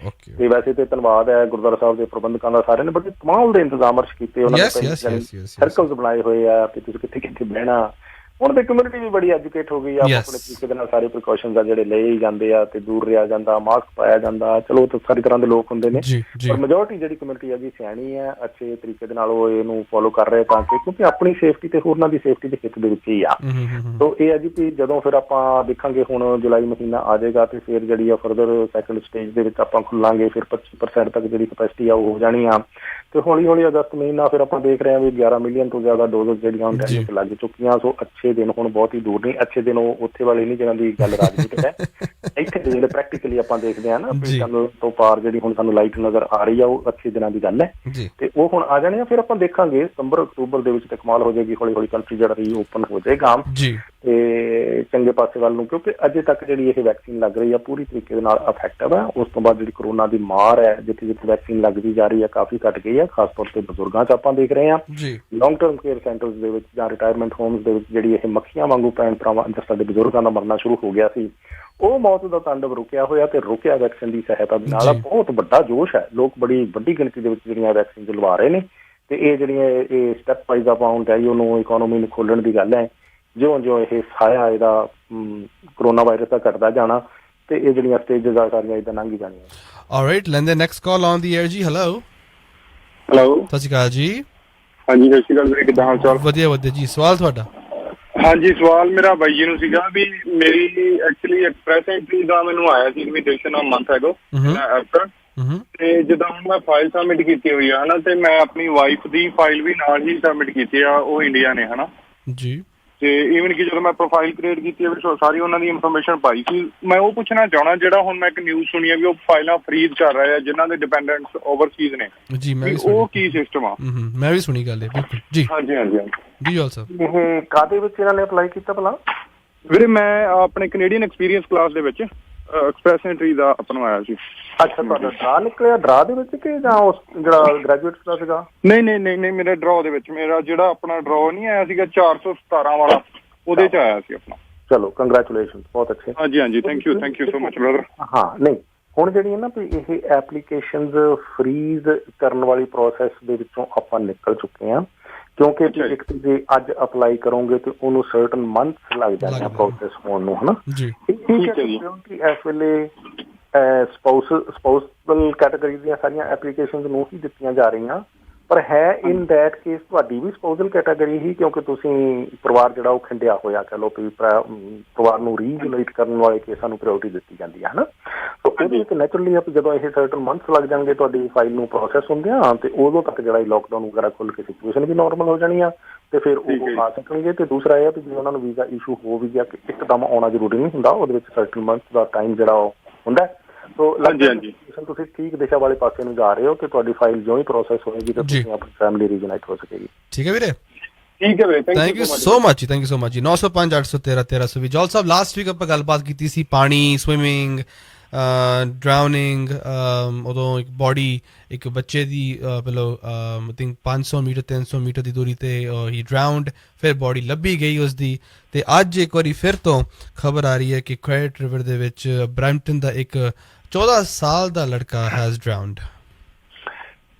ਤੇ ਵੈਸੇ ਤੇ ਧੰਨਵਾਦ ਹੈ ਗੁਰਦੁਆਰਾ ਸਾਹਿਬ ਦੇ ਪ੍ਰਬੰਧਕਾਂ ਦਾ, ਸਾਰਿਆਂ ਨੇ ਬੜੇ ਕਮਾਲ ਦੇ ਇੰਤਜ਼ਾਮ ਕੀਤੇ, ਉਹਨਾਂ ਨੇ ਸਰਕਲਸ ਬਣਾਏ ਹੋਏ ਆ ਕਿ ਤੁਸੀਂ ਕਿੱਥੇ ਕਿੱਥੇ ਬਹਿਣਾ। ਹੁਣ ਤੇ ਕਮਿਊਨਿਟੀ ਵੀ ਬੜੀ ਐਜੂਕੇਟ ਹੋ ਗਈ ਆ, ਆਪਣੇ ਤਰੀਕੇ ਦੇ ਨਾਲ ਸਾਰੇ ਪ੍ਰੀਕਾਸ਼ਨਸ ਆ ਜਿਹੜੇ ਲਏ ਹੀ ਜਾਂਦੇ ਆ ਤੇ ਦੂਰ ਰਿਹਾ ਜਾਂਦਾ, ਮਾਸਕ ਪਾਇਆ ਜਾਂਦਾ। ਚਲੋ ਤਾਂ ਸਾਰੀ ਤਰ੍ਹਾਂ ਦੇ ਲੋਕ ਹੁੰਦੇ ਨੇ, ਪਰ ਮੈਜੋਰਟੀ ਜਿਹੜੀ ਕਮਿਊਨਿਟੀ ਆ ਜੀ ਸਿਆਣੀ ਹੈ, ਅੱਛੇ ਤਰੀਕੇ ਦੇ ਨਾਲ ਉਹ ਇਹਨੂੰ ਫੋਲੋ ਕਰ ਰਹੇ ਤਾਂ ਕਿ ਕਿਉਂਕਿ ਆਪਣੀ ਸੇਫਟੀ ਤੇ ਹੋਰਨਾਂ ਦੀ ਸੇਫਟੀ ਦੇ ਹਿੱਤ ਦੇ ਵਿੱਚ ਹੀ ਆ। ਸੋ ਇਹ ਆ ਜੀ ਕਿ ਜਦੋਂ ਫਿਰ ਆਪਾਂ ਦੇਖਾਂਗੇ ਹੁਣ ਜੁਲਾਈ ਮਹੀਨਾ ਆ ਜਾਏਗਾ ਤੇ ਫਿਰ ਜਿਹੜੀ ਆ ਫਰਦਰ ਸੈਕੰਡ ਸਟੇਜ ਦੇ ਵਿੱਚ ਆਪਾਂ ਖੁੱਲਾਂਗੇ, ਫਿਰ 25% ਤੱਕ ਜਿਹੜੀ ਕਪੈਸਿਟੀ ਆ ਉਹ ਹੋ ਜਾਣੀ ਆ। ਤੇ ਹੌਲੀ ਹੌਲੀ ਅਗਸਤ ਮਹੀਨਾ ਫਿਰ ਆਪਾਂ ਦੇਖ ਰਹੇ ਹਾਂ ਵੀ 11 ਮਿਲੀਅਨ ਤੋਂ ਜ਼ਿਆਦਾ ਡੋਜ਼ਸ ਜਿਹੜੀਆਂ ਹੁਣ ਟੈਸਟ ਲੱਗ ਚੁੱਕੀਆਂ। ਸੋ ਅੱਛੇ ਦਿਨ ਹੁਣ ਬਹੁਤ ਹੀ ਦੂਰ ਨਹੀਂ, ਅੱਛੇ ਦਿਨ ਉਹ ਉੱਥੇ ਵਾਲੇ ਨਹੀਂ ਜਿਹਨਾਂ ਦੀ ਗੱਲ ਰਾਜਨੀਤਿਕ ਹੈ। ਇੱਥੇ ਜਿਹੜੇ ਪ੍ਰੈਕਟੀਕਲੀ ਆਪਾਂ ਦੇਖਦੇ ਹਾਂ ਨਾ ਸਾਨੂੰ ਤੋਂ ਪਾਰ ਜਿਹੜੀ ਹੁਣ ਸਾਨੂੰ ਲਾਈਟ ਨਜ਼ਰ ਆ ਰਹੀ ਆ, ਉਹ ਅੱਛੇ ਦਿਨਾਂ ਦੀ ਗੱਲ ਹੈ ਤੇ ਉਹ ਹੁਣ ਆ ਜਾਣੇ ਆ। ਫਿਰ ਆਪਾਂ ਦੇਖਾਂਗੇ ਸਤੰਬਰ ਅਕਤੂਬਰ ਦੇ ਵਿੱਚ ਤੇ ਕਮਾਲ ਹੋ ਜਾਏਗੀ, ਹੌਲੀ ਹੌਲੀ ਕੰਟਰੀ ਜਿਹੜਾ ਰੀਓਪਨ ਹੋ ਜਾਏਗਾ ਤੇ ਚੰਗੇ ਪਾਸੇ ਵੱਲ ਨੂੰ, ਕਿਉਂਕਿ ਅਜੇ ਤੱਕ ਜਿਹੜੀ ਇਹ ਵੈਕਸੀਨ ਲੱਗ ਰਹੀ ਆ ਪੂਰੀ ਤਰੀਕੇ ਦੇ ਨਾਲ ਇਫੈਕਟਿਵ ਹੈ। ਉਸ ਤੋਂ ਬਾਅਦ ਜਿਹੜੀ ਕਰੋਨਾ ਦੀ ਮਾਰ ਹੈ ਜਿੱਥੇ ਜਿੱਥੇ ਵੈਕਸੀਨ ਲੱਗਦੀ ਜਾ ਰਹੀ ਹੈ ਕਾਫੀ ਘੱਟ ਗਈ ਹੈ, ਖਾਸ ਤੌਰ ਤੇ ਬਜ਼ੁਰਗਾਂ 'ਚ ਆਪਾਂ ਦੇਖ ਰਹੇ ਹਾਂ। ਲੌਂਗ ਟਰਮ ਕੇਅਰ ਸੈਂਟਰਸ ਦੇ ਵਿੱਚ ਜਾਂ ਰਿਟਾਇਰਮੈਂਟ ਹੋਮਸ ਦੇ ਵਿੱਚ ਜਿਹੜੀ ਇਹ ਮੱਖੀਆਂ ਵਾਂਗੂ ਭੈਣ ਭਰਾਵਾਂ ਸਾਡੇ ਬਜ਼ੁਰਗਾਂ ਦਾ ਮਰਨਾ ਸ਼ੁਰੂ ਹੋ ਗਿਆ ਸੀ, ਉਹ ਮੌਤ ਦਾ ਤਾਂਡਵ ਰੁਕਿਆ ਹੋਇਆ ਤੇ ਰੁਕਿਆ ਵੈਕਸੀਨ ਦੀ ਸਹਾਇਤਾ ਦੇ ਨਾਲ। ਬਹੁਤ ਵੱਡਾ ਜੋਸ਼ ਹੈ, ਲੋਕ ਬੜੀ ਵੱਡੀ ਗਿਣਤੀ ਦੇ ਵਿੱਚ ਜਿਹੜੀਆਂ ਵੈਕਸੀਨ ਲਵਾ ਰਹੇ ਨੇ ਤੇ ਇਹ ਜਿਹੜੀਆਂ ਇਹ ਸਟੈਪ ਵਾਈਜ਼ ਆਪਾਂ ਹੁਣ ਕਹੀਏ ਉਹਨੂੰ ਇਕੋਨੋਮੀ ਨੂੰ ਖੋਲਣ ਦੀ ਗੱਲ ਹੈ। ਜਿਉਂ ਇਹ ਸਾਇਆ ਇਹਦਾ ਕਰੋਨਾ ਵਾਇਰਸ ਦਾ ਘਟਦਾ ਜਾਣਾ ਤੇ ਇਹ ਜਿਹੜੀਆਂ ਸਟੇਜਸ ਆ ਸਾਰੀਆਂ ਇਦਾਂ ਲੰਘ ਜਾਣੀਆਂ। ਆਲਰਾਈਟ, ਲੈਂਦੇ next call on the air ਜੀ। ਹੈਲੋ ਸਤਿ ਸ਼੍ਰੀ ਅਕਾਲ ਜੀ। ਹਾਂਜੀ ਸਤਿ ਸ਼੍ਰੀ ਅਕਾਲ ਵੀਰੇ, ਕਿੱਦਾਂ ਹਾਲ ਚਾਲ? ਵਧੀਆ ਜੀ। ਸਵਾਲ ਤੁਹਾਡਾ? ਹਾਂਜੀ ਸਵਾਲ ਮੇਰਾ ਬਾਈ ਜੀ ਨੂੰ ਸੀਗਾ ਵੀ ਮੇਰੀ ਐਕਚੁਅਲੀ ਐਕਸਪ੍ਰੈਸ ਐਂਟਰੀ ਦਾ ਮੈਨੂੰ ਆਇਆ ਸੀ ਇਨਵੀਟੇਸ਼ਨ ਆ ਮੰਥ ਹੈਗੋ ਤੇ ਜਿੱਦਾਂ ਹੁਣ ਮੈਂ ਫਾਈਲ ਸਬਮਿਟ ਕੀਤੀ ਹੋਈ ਆ ਹਨਾ, ਤੇ ਮੈਂ ਆਪਣੀ ਵਾਈਫ ਦੀ ਫਾਈਲ ਵੀ ਨਾਲ ਹੀ ਸਬਮਿਟ ਕੀਤੀ ਆ, ਉਹ ਇੰਡੀਆ ਨੇ ਹਨਾ ਜੀ। ਤੇ ਈਵਨ ਕਿ ਜਦੋਂ ਮੈਂ ਪ੍ਰੋਫਾਈਲ ਕ੍ਰੀਏਟ ਕੀਤੀ ਹੈ ਸਾਰੀ ਉਹਨਾਂ ਦੀ ਇਨਫੋਰਮੇਸ਼ਨ ਪਾਈ ਸੀ। ਮੈਂ ਉਹ ਪੁੱਛਣਾ ਚਾਹਣਾ ਜਿਹੜਾ ਹੁਣ ਮੈਂ ਇੱਕ ਨਿਊਜ਼ ਸੁਣੀ ਹੈ ਵੀ ਉਹ ਫਾਈਲਾਂ ਫਰੀਜ਼ ਕਰ ਰਹੇ ਆ ਜਿਨ੍ਹਾਂ ਦੇ ਡਿਪੈਂਡੈਂਟਸ ਓਵਰਸੀਜ਼ ਨੇ ਜੀ, ਮੈਂ ਉਹ ਕੀ ਸਿਸਟਮ ਆ? ਮੈਂ ਵੀ ਸੁਣੀ ਗੱਲ ਹੈ ਬਿਲਕੁਲ ਜੀ। ਹਾਂਜੀ ਜੀ ਆਲਸੋ ਇਹ ਕਾਹਦੇ ਵਿੱਚ ਇਹਨਾਂ ਨੇ ਅਪਲਾਈ ਕੀਤਾ ਭਲਾ? ਵੀਰੇ ਮੈਂ ਆਪਣੇ ਕੈਨੇਡੀਅਨ ਐਕਸਪੀਰੀਅੰਸ ਕਲਾਸ ਦੇ ਵਿੱਚ ਐਕਸਪ੍ਰੈਸ ਐਂਟਰੀ ਦਾ ਅਪਣਵਾਇਆ ਸੀ। ਅੱਛਾ, ਤੁਹਾਡਾ ਡਰਾ ਨਿਕਲਿਆ? ਡਰਾ ਦੇ ਵਿੱਚ ਕਿ ਜਾਂ ਉਸ ਜਿਹੜਾ ਗ੍ਰੈਜੂਏਟ ਦਾ ਸੀਗਾ? ਨਹੀਂ ਮੇਰੇ ਡਰਾ ਦੇ ਵਿੱਚ, ਮੇਰਾ ਜਿਹੜਾ ਆਪਣਾ ਡਰਾ ਨਹੀਂ ਆਇਆ ਸੀਗਾ 417 ਵਾਲਾ, ਉਹਦੇ ਚ ਆਇਆ ਸੀ ਆਪਣਾ। ਚਲੋ ਕੰਗ੍ਰੈਚੁਲੇਸ਼ਨ, ਬਹੁਤ ਅੱਛੇ। ਹਾਂਜੀ thank you so much brother. ਹਾਂ ਨਹੀਂ ਹੁਣ ਜਿਹੜੀ ਨਾ ਵੀ ਇਹ ਐਪਲੀਕੇਸ਼ਨਸ ਫਰੀਜ਼ ਕਰਨ ਵਾਲੀ ਪ੍ਰੋਸੈਸ ਦੇ ਵਿੱਚੋਂ ਆਪਾਂ ਨਿਕਲ ਚੁੱਕੇ ਹਾਂ, ਕਿਉਂਕਿ ਇੱਕ ਤੇ ਜੇ ਅੱਜ ਅਪਲਾਈ ਕਰੋਗੇ ਤੇ ਉਹਨੂੰ ਸਰਟਨ ਮੰਥਸ ਲੱਗ ਜਾਂਦੇ ਆ ਪ੍ਰੋਸੈਸ ਹੋਣ ਨੂੰ, ਹਨਾ ਜੀ। ਕਿਉਂਕਿ ਇਸ ਵੇਲੇ ਸਪਾਊਸਲ ਕੈਟਾਗਰੀ ਦੀਆਂ ਸਾਰੀਆਂ ਐਪਲੀਕੇਸ਼ਨਸ ਨੂੰ ਹੀ ਦਿੱਤੀਆਂ ਜਾ ਰਹੀਆਂ, ਪਰ ਹੈ ਇਨ ਦੈਟ ਕੇਸ ਤੁਹਾਡੀ ਵੀ ਸਪਾਊਸਲ ਕੈਟਾਗਰੀ ਹੀ, ਕਿਉਂਕਿ ਤੁਸੀਂ ਪਰਿਵਾਰ ਜਿਹੜਾ ਉਹ ਖਿੰਡਿਆ ਹੋਇਆ ਕਹਿ ਲਓ ਵੀ ਪਰਿਵਾਰ ਨੂੰ ਰੀਯੂਨਾਈਟ ਕਰਨ ਵਾਲੇ ਕੇਸਾਂ ਨੂੰ ਪ੍ਰਾਇਓਰਟੀ ਦਿੱਤੀ ਜਾਂਦੀ ਹੈ, ਹਨਾ। ਸੋ ਉਹਦੇ ਵਿੱਚ ਨੈਚੁਰਲੀ ਜਦੋਂ ਇਹ ਸਰਟਨ ਮੰਥਸ ਲੱਗ ਜਾਣਗੇ ਤੁਹਾਡੀ ਫਾਈਲ ਨੂੰ ਪ੍ਰੋਸੈਸ ਹੁੰਦਿਆਂ, ਤੇ ਉਦੋਂ ਤੱਕ ਜਿਹੜਾ ਲੋਕਡਾਊਨ ਵਗੈਰਾ ਖੁੱਲ ਕੇ ਸਿਚੁਏਸ਼ਨ ਵੀ ਨੋਰਮਲ ਹੋ ਜਾਣੀ ਆ ਤੇ ਫਿਰ ਉਹ ਆ ਸਕਣਗੇ। ਤੇ ਦੂਸਰਾ ਇਹ ਆ ਵੀ ਜੇ ਉਹਨਾਂ ਨੂੰ ਵੀਜ਼ਾ ਇਸ਼ੂ ਹੋ ਵੀ ਗਿਆ ਕਿ ਇੱਕਦਮ ਆਉਣਾ ਜ਼ਰੂਰੀ ਨਹੀਂ ਹੁੰਦਾ, ਉਹਦੇ ਵਿੱਚ ਸਰਟਨ ਮੰਥਸ ਦਾ ਟਾਈਮ ਜਿਹੜਾ ਉਹ ਹੁੰਦਾ। ਸੋ ਤੁਸੀਂ ਠੀਕ ਦਿਸ਼ਾ ਵਾਲੇ ਪਾਸੇ ਨੂੰ ਜਾ ਰਹੇ ਹੋ ਕਿ ਤੁਹਾਡੀ ਫਾਈਲ ਜਿਉਂ ਹੀ ਪ੍ਰੋਸੈਸ ਹੋਏਗੀ ਤਾਂ ਤੁਸੀਂ ਆਪਣੀ ਫੈਮਿਲੀ ਰੀਯੂਨਾਈਟ ਹੋ ਸਕੇਗੀ। ਠੀਕ ਹੈ ਵੀਰੇ, ਠੀਕ ਹੈ ਵੀਰੇ, thank you so much thank you so much ਜੀ। 905 813 1320। ਜੌਲ ਸਾਹਿਬ ਲਾਸਟ ਵੀਕ ਆਪਾਂ ਗੱਲਬਾਤ ਕੀਤੀ ਸੀ ਪਾਣੀ, ਸਵਿਮਿੰਗ, ਡਰਾਊਨਿੰਗ ਉਦੋਂ ਇੱਕ ਬੋਡੀ ਇੱਕ ਬੱਚੇ ਦੀ ਪਹਿਲਾਂ ਆਈ ਥਿੰਕ 500 ਮੀਟਰ 300 ਮੀਟਰ ਦੀ ਦੂਰੀ ਤੇ ਹੀ ਡਰਾਊਨਡ, ਫਿਰ ਬੋਡੀ ਲੱਭੀ ਗਈ ਉਸਦੀ। ਤੇ ਅੱਜ ਇੱਕ ਵਾਰੀ ਫਿਰ ਤੋਂ ਖਬਰ ਆ ਰਹੀ ਹੈ ਕਿ ਕ੍ਰੈਡਿਟ ਰਿਵਰ ਦੇ ਵਿੱਚ ਬਰੈਂਪਟਨ ਦਾ ਇੱਕ 14 ਸਾਲ ਦਾ ਲੜਕਾ ਹੈਜ਼ ਡਰਾਊਨਡ।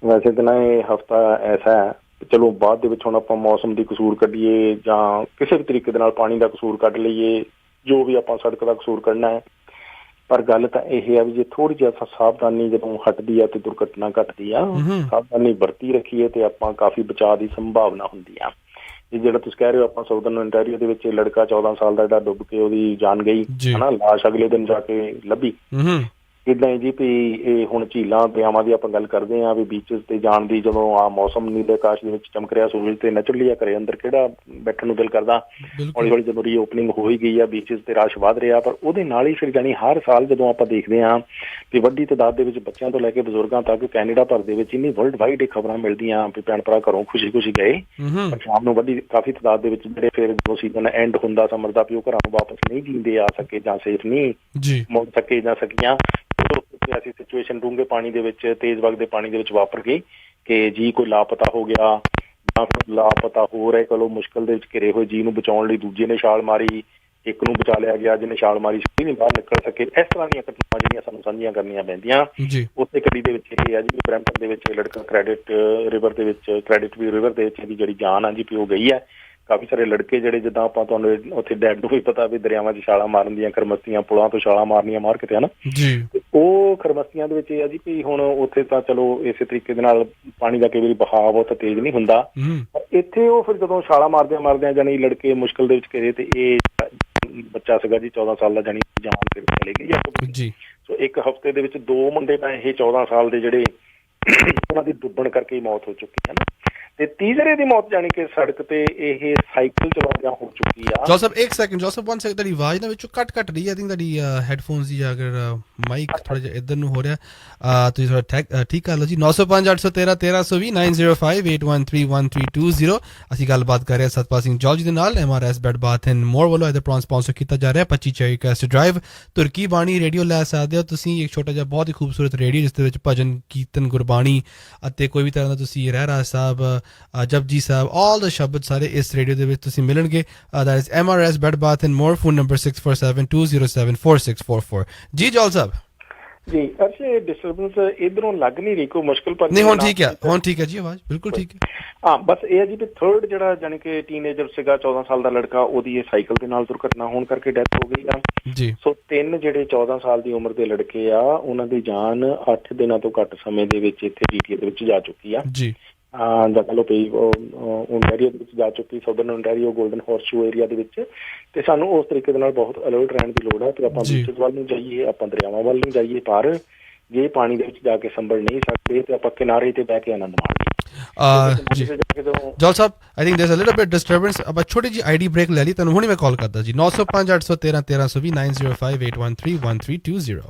ਵੈਸੇ ਤਾਂ ਨਾ ਇਹ ਹਫਤਾ ਐਸਾ ਹੈ, ਚਲੋ ਬਾਅਦ ਦੇ ਵਿੱਚ ਹੁਣ ਆਪਾਂ ਮੌਸਮ ਦੀ ਕਸੂਰ ਕੱਢੀਏ ਜਾਂ ਕਿਸੇ ਵੀ ਤਰੀਕੇ ਦੇ ਨਾਲ ਪਾਣੀ ਦਾ ਕਸੂਰ ਕੱਢ ਲਈਏ, ਜੋ ਵੀ ਆਪਾਂ ਸੜਕ ਦਾ ਕਸੂਰ ਕੱਢਣਾ ਹੈ, ਪਰ ਗੱਲ ਤਾਂ ਇਹ ਆ ਵੀ ਜੇ ਥੋੜ੍ਹੀ ਜਿਹੀ ਆਪਾਂ ਸਾਵਧਾਨੀ ਜਦੋਂ ਹਟਦੀ ਆ ਤੇ ਦੁਰਘਟਨਾ ਘਟਦੀ ਆ, ਸਾਵਧਾਨੀ ਵਰਤੀ ਰੱਖੀਏ ਤੇ ਆਪਾਂ ਕਾਫੀ ਬਚਾਅ ਦੀ ਸੰਭਾਵਨਾ ਹੁੰਦੀ ਆ। ਇਹ ਜਿਹੜਾ ਤੁਸੀਂ ਕਹਿ ਰਹੇ ਹੋ, ਆਪਾਂ ਸਾਊਦਰਨ ontario ਦੇ ਵਿੱਚ ਲੜਕਾ 14 ਸਾਲ ਦਾ ਜਿਹੜਾ ਡੁੱਬ ਕੇ ਉਹਦੀ ਜਾਨ ਗਈ ਹਨਾ, ਲਾਸ਼ ਅਗਲੇ ਦਿਨ ਜਾ ਕੇ ਲੱਭੀ। ਇੱਦਾਂ ਹੀ ਜੀ ਵੀ ਇਹ ਹੁਣ ਝੀਲਾਂ ਦਰਿਆਵਾਂ ਦੀ ਆਪਾਂ ਗੱਲ ਕਰਦੇ ਹਾਂ ਵੀ ਬੀਚਸ ਤੇ ਜਾਣ ਦੀ, ਜਦੋਂ ਆ ਮੌਸਮ ਨੀਲੇ ਆਕਾਸ਼ ਦੇ ਵਿੱਚ ਚਮਕ ਰਿਹਾ ਸੂਰਜ ਤੇ ਨੈਚੁਰਲੀ ਆ ਘਰੇ ਅੰਦਰ ਕਿਹੜਾ ਬੈਠਣ ਨੂੰ ਦਿਲ ਕਰਦਾ। ਹੌਲੀ ਹੌਲੀ ਜਦੋਂ ਰੀਓਪਨਿੰਗ ਹੋ ਹੀ ਗਈ ਆ, ਬੀਚਸ ਤੇ ਰਸ਼ ਵੱਧ ਰਿਹਾ, ਪਰ ਉਹਦੇ ਨਾਲ ਹੀ ਫਿਰ ਜਾਣੀ ਹਰ ਸਾਲ ਜਦੋਂ ਆਪਾਂ ਦੇਖਦੇ ਹਾਂ ਕਿ ਵੱਡੀ ਤਾਦਾਦ ਦੇ ਵਿੱਚ ਬੱਚਿਆਂ ਤੋਂ ਲੈ ਕੇ ਬਜ਼ੁਰਗਾਂ ਤੱਕ ਕੈਨੇਡਾ ਭਰ ਦੇ ਵਿੱਚ ਇੰਨੀ ਵਰਲਡ ਵਾਈਡ ਇਹ ਖਬਰਾਂ ਮਿਲਦੀਆਂ ਵੀ ਭੈਣ ਭਰਾ ਘਰੋਂ ਖੁਸ਼ੀ ਖੁਸ਼ੀ ਗਏ, ਪਰ ਸ਼ਾਮ ਨੂੰ ਵੱਡੀ ਕਾਫੀ ਤਾਦਾਦ ਦੇ ਵਿੱਚ ਜਿਹੜੇ ਫਿਰ ਜਦੋਂ ਸੀਜ਼ਨ ਐਂਡ ਹੁੰਦਾ ਸਮਰ ਦਾ ਵੀ ਉਹ ਘਰਾਂ ਨੂੰ ਵਾਪਸ ਨਹੀਂ ਜੀਂਦੇ ਆ ਸਕੇ ਜਾਂ ਸੇਫ ਨਹੀਂ ਮੁੜ ਸਕੇ ਜਾਂ ਸਕੀਆਂ। ਐਸੀ ਸਿਚੁਏਸ਼ਨ ਡੂੰਘੇ ਪਾਣੀ ਦੇ ਵਿੱਚ, ਤੇਜ਼ ਵਗਦੇ ਪਾਣੀ ਦੇ ਵਿੱਚ ਵਾਪਰ ਗਈ ਕਿ ਜੀ ਕੋਈ ਲਾਪਤਾ ਹੋ ਗਿਆ ਜਾਂ ਫਿਰ ਲਾਪਤਾ ਹੋ ਰਹੇ, ਚਲੋ ਮੁਸ਼ਕਿਲ ਦੇ ਵਿੱਚ ਘਿਰੇ ਹੋਏ ਜੀ ਨੂੰ ਬਚਾਉਣ ਲਈ ਦੂਜੇ ਨੇ ਛਾਲ ਮਾਰੀ, ਇੱਕ ਨੂੰ ਬਚਾ ਲਿਆ ਗਿਆ, ਜਿਹਨੇ ਛਾਲ ਮਾਰੀ ਸੀ ਨਹੀਂ ਬਾਹਰ ਨਿਕਲ ਸਕੇ। ਇਸ ਤਰ੍ਹਾਂ ਦੀਆਂ ਘਟਨਾਵਾਂ ਜਿਹੜੀਆਂ ਸਾਨੂੰ ਸਾਂਝੀਆਂ ਕਰਨੀਆਂ ਪੈਂਦੀਆਂ। ਉਸੇ ਕੜੀ ਦੇ ਵਿੱਚ ਇਹ ਆ ਜੀ ਬਰੈਂਪਟਨ ਦੇ ਵਿੱਚ ਲੜਕਾ ਕ੍ਰੈਡਿਟ ਰਿਵਰ ਦੇ ਵਿੱਚ ਇਹਦੀ ਜਿਹੜੀ ਜਾਨ ਆ ਜੀ ਵੀ ਉਹ ਗਈ ਹੈ। ਕਾਫੀ ਸਾਰੇ ਲੜਕੇ ਜਿਹੜੇ ਜਿੱਦਾਂ ਆਪਾਂ ਤੁਹਾਨੂੰ ਉੱਥੇ ਡੈਡ ਨੂੰ ਵੀ ਪਤਾ ਵੀ ਦਰਿਆਵਾਂ 'ਚ ਛਾਲਾਂ ਮਾਰਨ ਦੀਆਂ, ਖਰਮਸਤੀਆਂ ਪੁਲਾਂ ਤੋਂ ਛਾਲਾਂ ਮਾਰਨੀਆਂ ਮਾਰ ਕਿਤੇ ਹਨਾ, ਉਹ ਖਰਮਸਤੀਆਂ ਦੇ ਵਿੱਚ ਇਹ ਆ ਜੀ ਵੀ ਹੁਣ ਉੱਥੇ ਤਾਂ ਚਲੋ ਇਸੇ ਤਰੀਕੇ ਦੇ ਨਾਲ ਪਾਣੀ ਦਾ ਕਈ ਵਾਰੀ ਬਹਾਵ ਬਹੁਤ ਤੇਜ਼ ਨਹੀਂ ਹੁੰਦਾ, ਪਰ ਇੱਥੇ ਉਹ ਫਿਰ ਜਦੋਂ ਛਾਲਾਂ ਮਾਰਦਿਆਂ ਜਾਣੀ ਲੜਕੇ ਮੁਸ਼ਕਿਲ ਦੇ ਵਿੱਚ ਘਿਰੇ ਤੇ ਇਹ ਬੱਚਾ ਸੀਗਾ ਜੀ 14 ਸਾਲ ਦਾ, ਜਾਣੀ ਜਾਨ ਤੇ ਚਲੇ ਗਈ। ਸੋ ਇੱਕ ਹਫ਼ਤੇ ਦੇ ਵਿੱਚ 2 ਮੁੰਡੇ ਤਾਂ ਇਹ 14 ਸਾਲ ਦੇ ਜਿਹੜੇ ਉਹਨਾਂ ਦੀ ਡੁੱਬਣ ਕਰਕੇ ਹੀ ਮੌਤ ਹੋ ਚੁੱਕੀ ਹੈ ਨਾ, ਤੇ ਤੀਸਰੇ ਦੀ ਮੌਤ ਜਾਣੀ ਕਿ ਸੜਕ ਤੇ ਇਹ ਸਾਈਕਲ ਚਲਾਉਂਦਿਆਂ ਹੋ ਚੁੱਕੀ ਆ। ਜੋਸਫ ਇੱਕ ਸੈਕਿੰਡ, ਜੋਸਫ 1 ਸੈਕਿੰਡ, ਤੁਹਾਡੀ ਆਵਾਜ਼ ਨਾ ਵਿੱਚੋਂ ਕੱਟ ਰਹੀ ਹੈ। ਆਈ ਥਿੰਕ ਤੁਹਾਡੀ ਹੈਡਫੋਨਸ ਦੀ ਅਗਰ ਮਾਈਕ ਥੋੜਾ ਜਿਹਾ ਇੱਧਰ ਨੂੰ ਹੋ ਰਿਹਾ, ਤੁਸੀਂ ਥੋੜਾ ਠੀਕ ਕਰ ਲਓ ਜੀ। 905 813 1320 905 8131320। ਅਸੀਂ ਗੱਲਬਾਤ ਕਰ ਰਹੇ ਹਾਂ ਸਤਪਾਲ ਸਿੰਘ ਜੌਰਜ ਦੇ ਨਾਲ। MRS bed bath and more ਵੱਲੋਂ ਇਹਦਾ ਸਪਾਂਸਰ ਕੀਤਾ ਜਾ ਰਿਹਾ 25 ਚੈਰੀ ਕੈਸਟ ਡਰਾਈਵ। ਤੁਰਕੀ ਬਾਣੀ ਰੇਡੀਓ ਲੈ ਸਕਦੇ ਹੋ ਤੁਸੀਂ, ਇੱਕ ਛੋਟਾ ਜਿਹਾ ਬਹੁਤ ਹੀ ਖੂਬਸੂਰਤ ਰੇਡੀਓ ਜਿਸ ਦੇ ਵਿੱਚ ਭਜਨ ਕੀਰਤਨ ਗੁਰਬਾਣੀ ਅਤੇ ਕੋਈ ਵੀ ਤਰ੍ਹਾਂ ਦਾ ਤੁਸੀਂ ਰਹਿਰਾ ਸਾਹਿਬ, ਜਪਜੀ ਸਾਹਿਬ, ਆਲ ਦਾ ਸ਼ਬਦ ਸਾਰੇ ਇਸ ਰੇਡੀਓ ਦੇ ਵਿੱਚ ਤੁਸੀਂ ਮਿਲਣਗੇ। that is MRS Bed Bath and More, phone number 647-207-4644। ਜੀ ਜੌਲ ਸਾਹਿਬ ਜੀ, ਅੱਛਾ ਡਿਸਟਰਬੈਂਸ ਇਧਰੋਂ ਲੱਗ ਨਹੀਂ ਰਹੀ, ਕੋਈ ਮੁਸ਼ਕਿਲ ਪਰ ਨਹੀਂ, ਹੁਣ ਠੀਕ ਹੈ ਜੀ, ਆਵਾਜ਼ ਬਿਲਕੁਲ ਠੀਕ ਹੈ। ਹਾਂ, ਬਸ ਇਹ ਹੈ ਜੀ ਵੀ ਥਰਡ ਜਿਹੜਾ ਜਾਣੀ ਕਿ ਟੀਨੇਜਰ ਸੀਗਾ 14 ਸਾਲ ਦਾ ਲੜਕਾ, ਉਹਦੀ ਇਹ ਸਾਈਕਲ ਦੇ ਨਾਲ ਦੁਰਘਟਨਾ ਹੋਣ ਕਰਕੇ ਡੈਥ ਹੋ ਗਈ ਆ ਜੀ। ਸੋ 3 ਜਿਹੜੇ 14 ਸਾਲ ਦੀ ਉਮਰ ਦੇ ਲੜਕੇ ਆ, ਉਹਨਾਂ ਦੀ ਜਾਨ 8 ਦਿਨਾਂ ਤੋਂ ਘੱਟ ਸਮੇਂ ਦੇ ਵਿੱਚ ਇੱਥੇ GTA ਦੇ ਵਿੱਚ ਜਾ ਚੁੱਕੀ ਆ ਜੀ। ਜਾਂ ਕਹਿ ਲਓ ਵੀ ਓਨਟਾਰੀਓ ਦੇ ਵਿੱਚ ਜਾ ਚੁੱਕੀ, southern Ontario golden horseshoe area ਦੇ ਵਿੱਚ। ਤੇ ਸਾਨੂੰ ਉਸ ਤਰੀਕੇ ਦੇ ਨਾਲ ਬਹੁਤ ਅਲਰਟ ਰਹਿਣ ਦੀ ਲੋੜ ਹੈ ਕਿ ਆਪਾਂ ਬੀਚਸ ਵੱਲ ਨੂੰ ਜਾਈਏ, ਆਪਾਂ ਦਰਿਆਵਾਂ ਵੱਲ ਨੂੰ ਜਾਈਏ, ਪਰ ਜੇ ਪਾਣੀ ਦੇ ਵਿੱਚ ਜਾ ਕੇ ਸੰਭਲ ਨਹੀਂ ਸਕਦੇ ਤੇ ਆਪਾਂ ਕਿਨਾਰੇ ਤੇ ਬਹਿ ਕੇ ਆਨੰਦ ਮਾਣੀਏ। Jaul Sahib, I think there's a little bit disturbance. ਆਪਾਂ ਛੋਟੀ ਜਿਹੀ ਆਈਡੀ ਬ੍ਰੇਕ ਲੈ ਲਈ, ਤੁਹਾਨੂੰ ਹੁਣੇ ਮੈਂ ਕਾਲ ਕਰਦਾ ਜੀ। 905 813 1320 905 813 1320।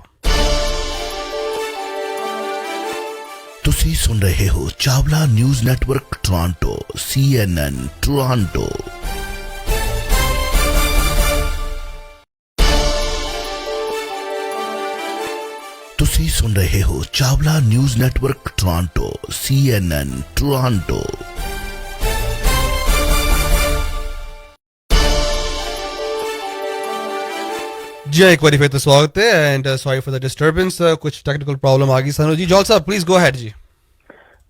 ਤੁਸੀਂ ਸੁਣ ਰਹੇ ਹੋ Chawla news network Toronto, CNN Toronto. ਤੁਸੀਂ ਸੁਣ ਰਹੇ ਹੋ Chawla news network Toronto, CNN Toronto. ਜੀ ਇੱਕ ਵਾਰੀ ਫਿਰ ਤੋਂ ਸਵਾਗਤ ਹੈ and sorry for the disturbance. ਕੁਝ ਟੈਕਨੀਕਲ ਪ੍ਰੋਬਲਮ ਆ ਗਈ ਸਾਨੂੰ ਜੀ। ਜੌਲ ਸਾਹਿਬ ਪਲੀਜ਼ ਗੋ ਹੈਡ ਜੀ।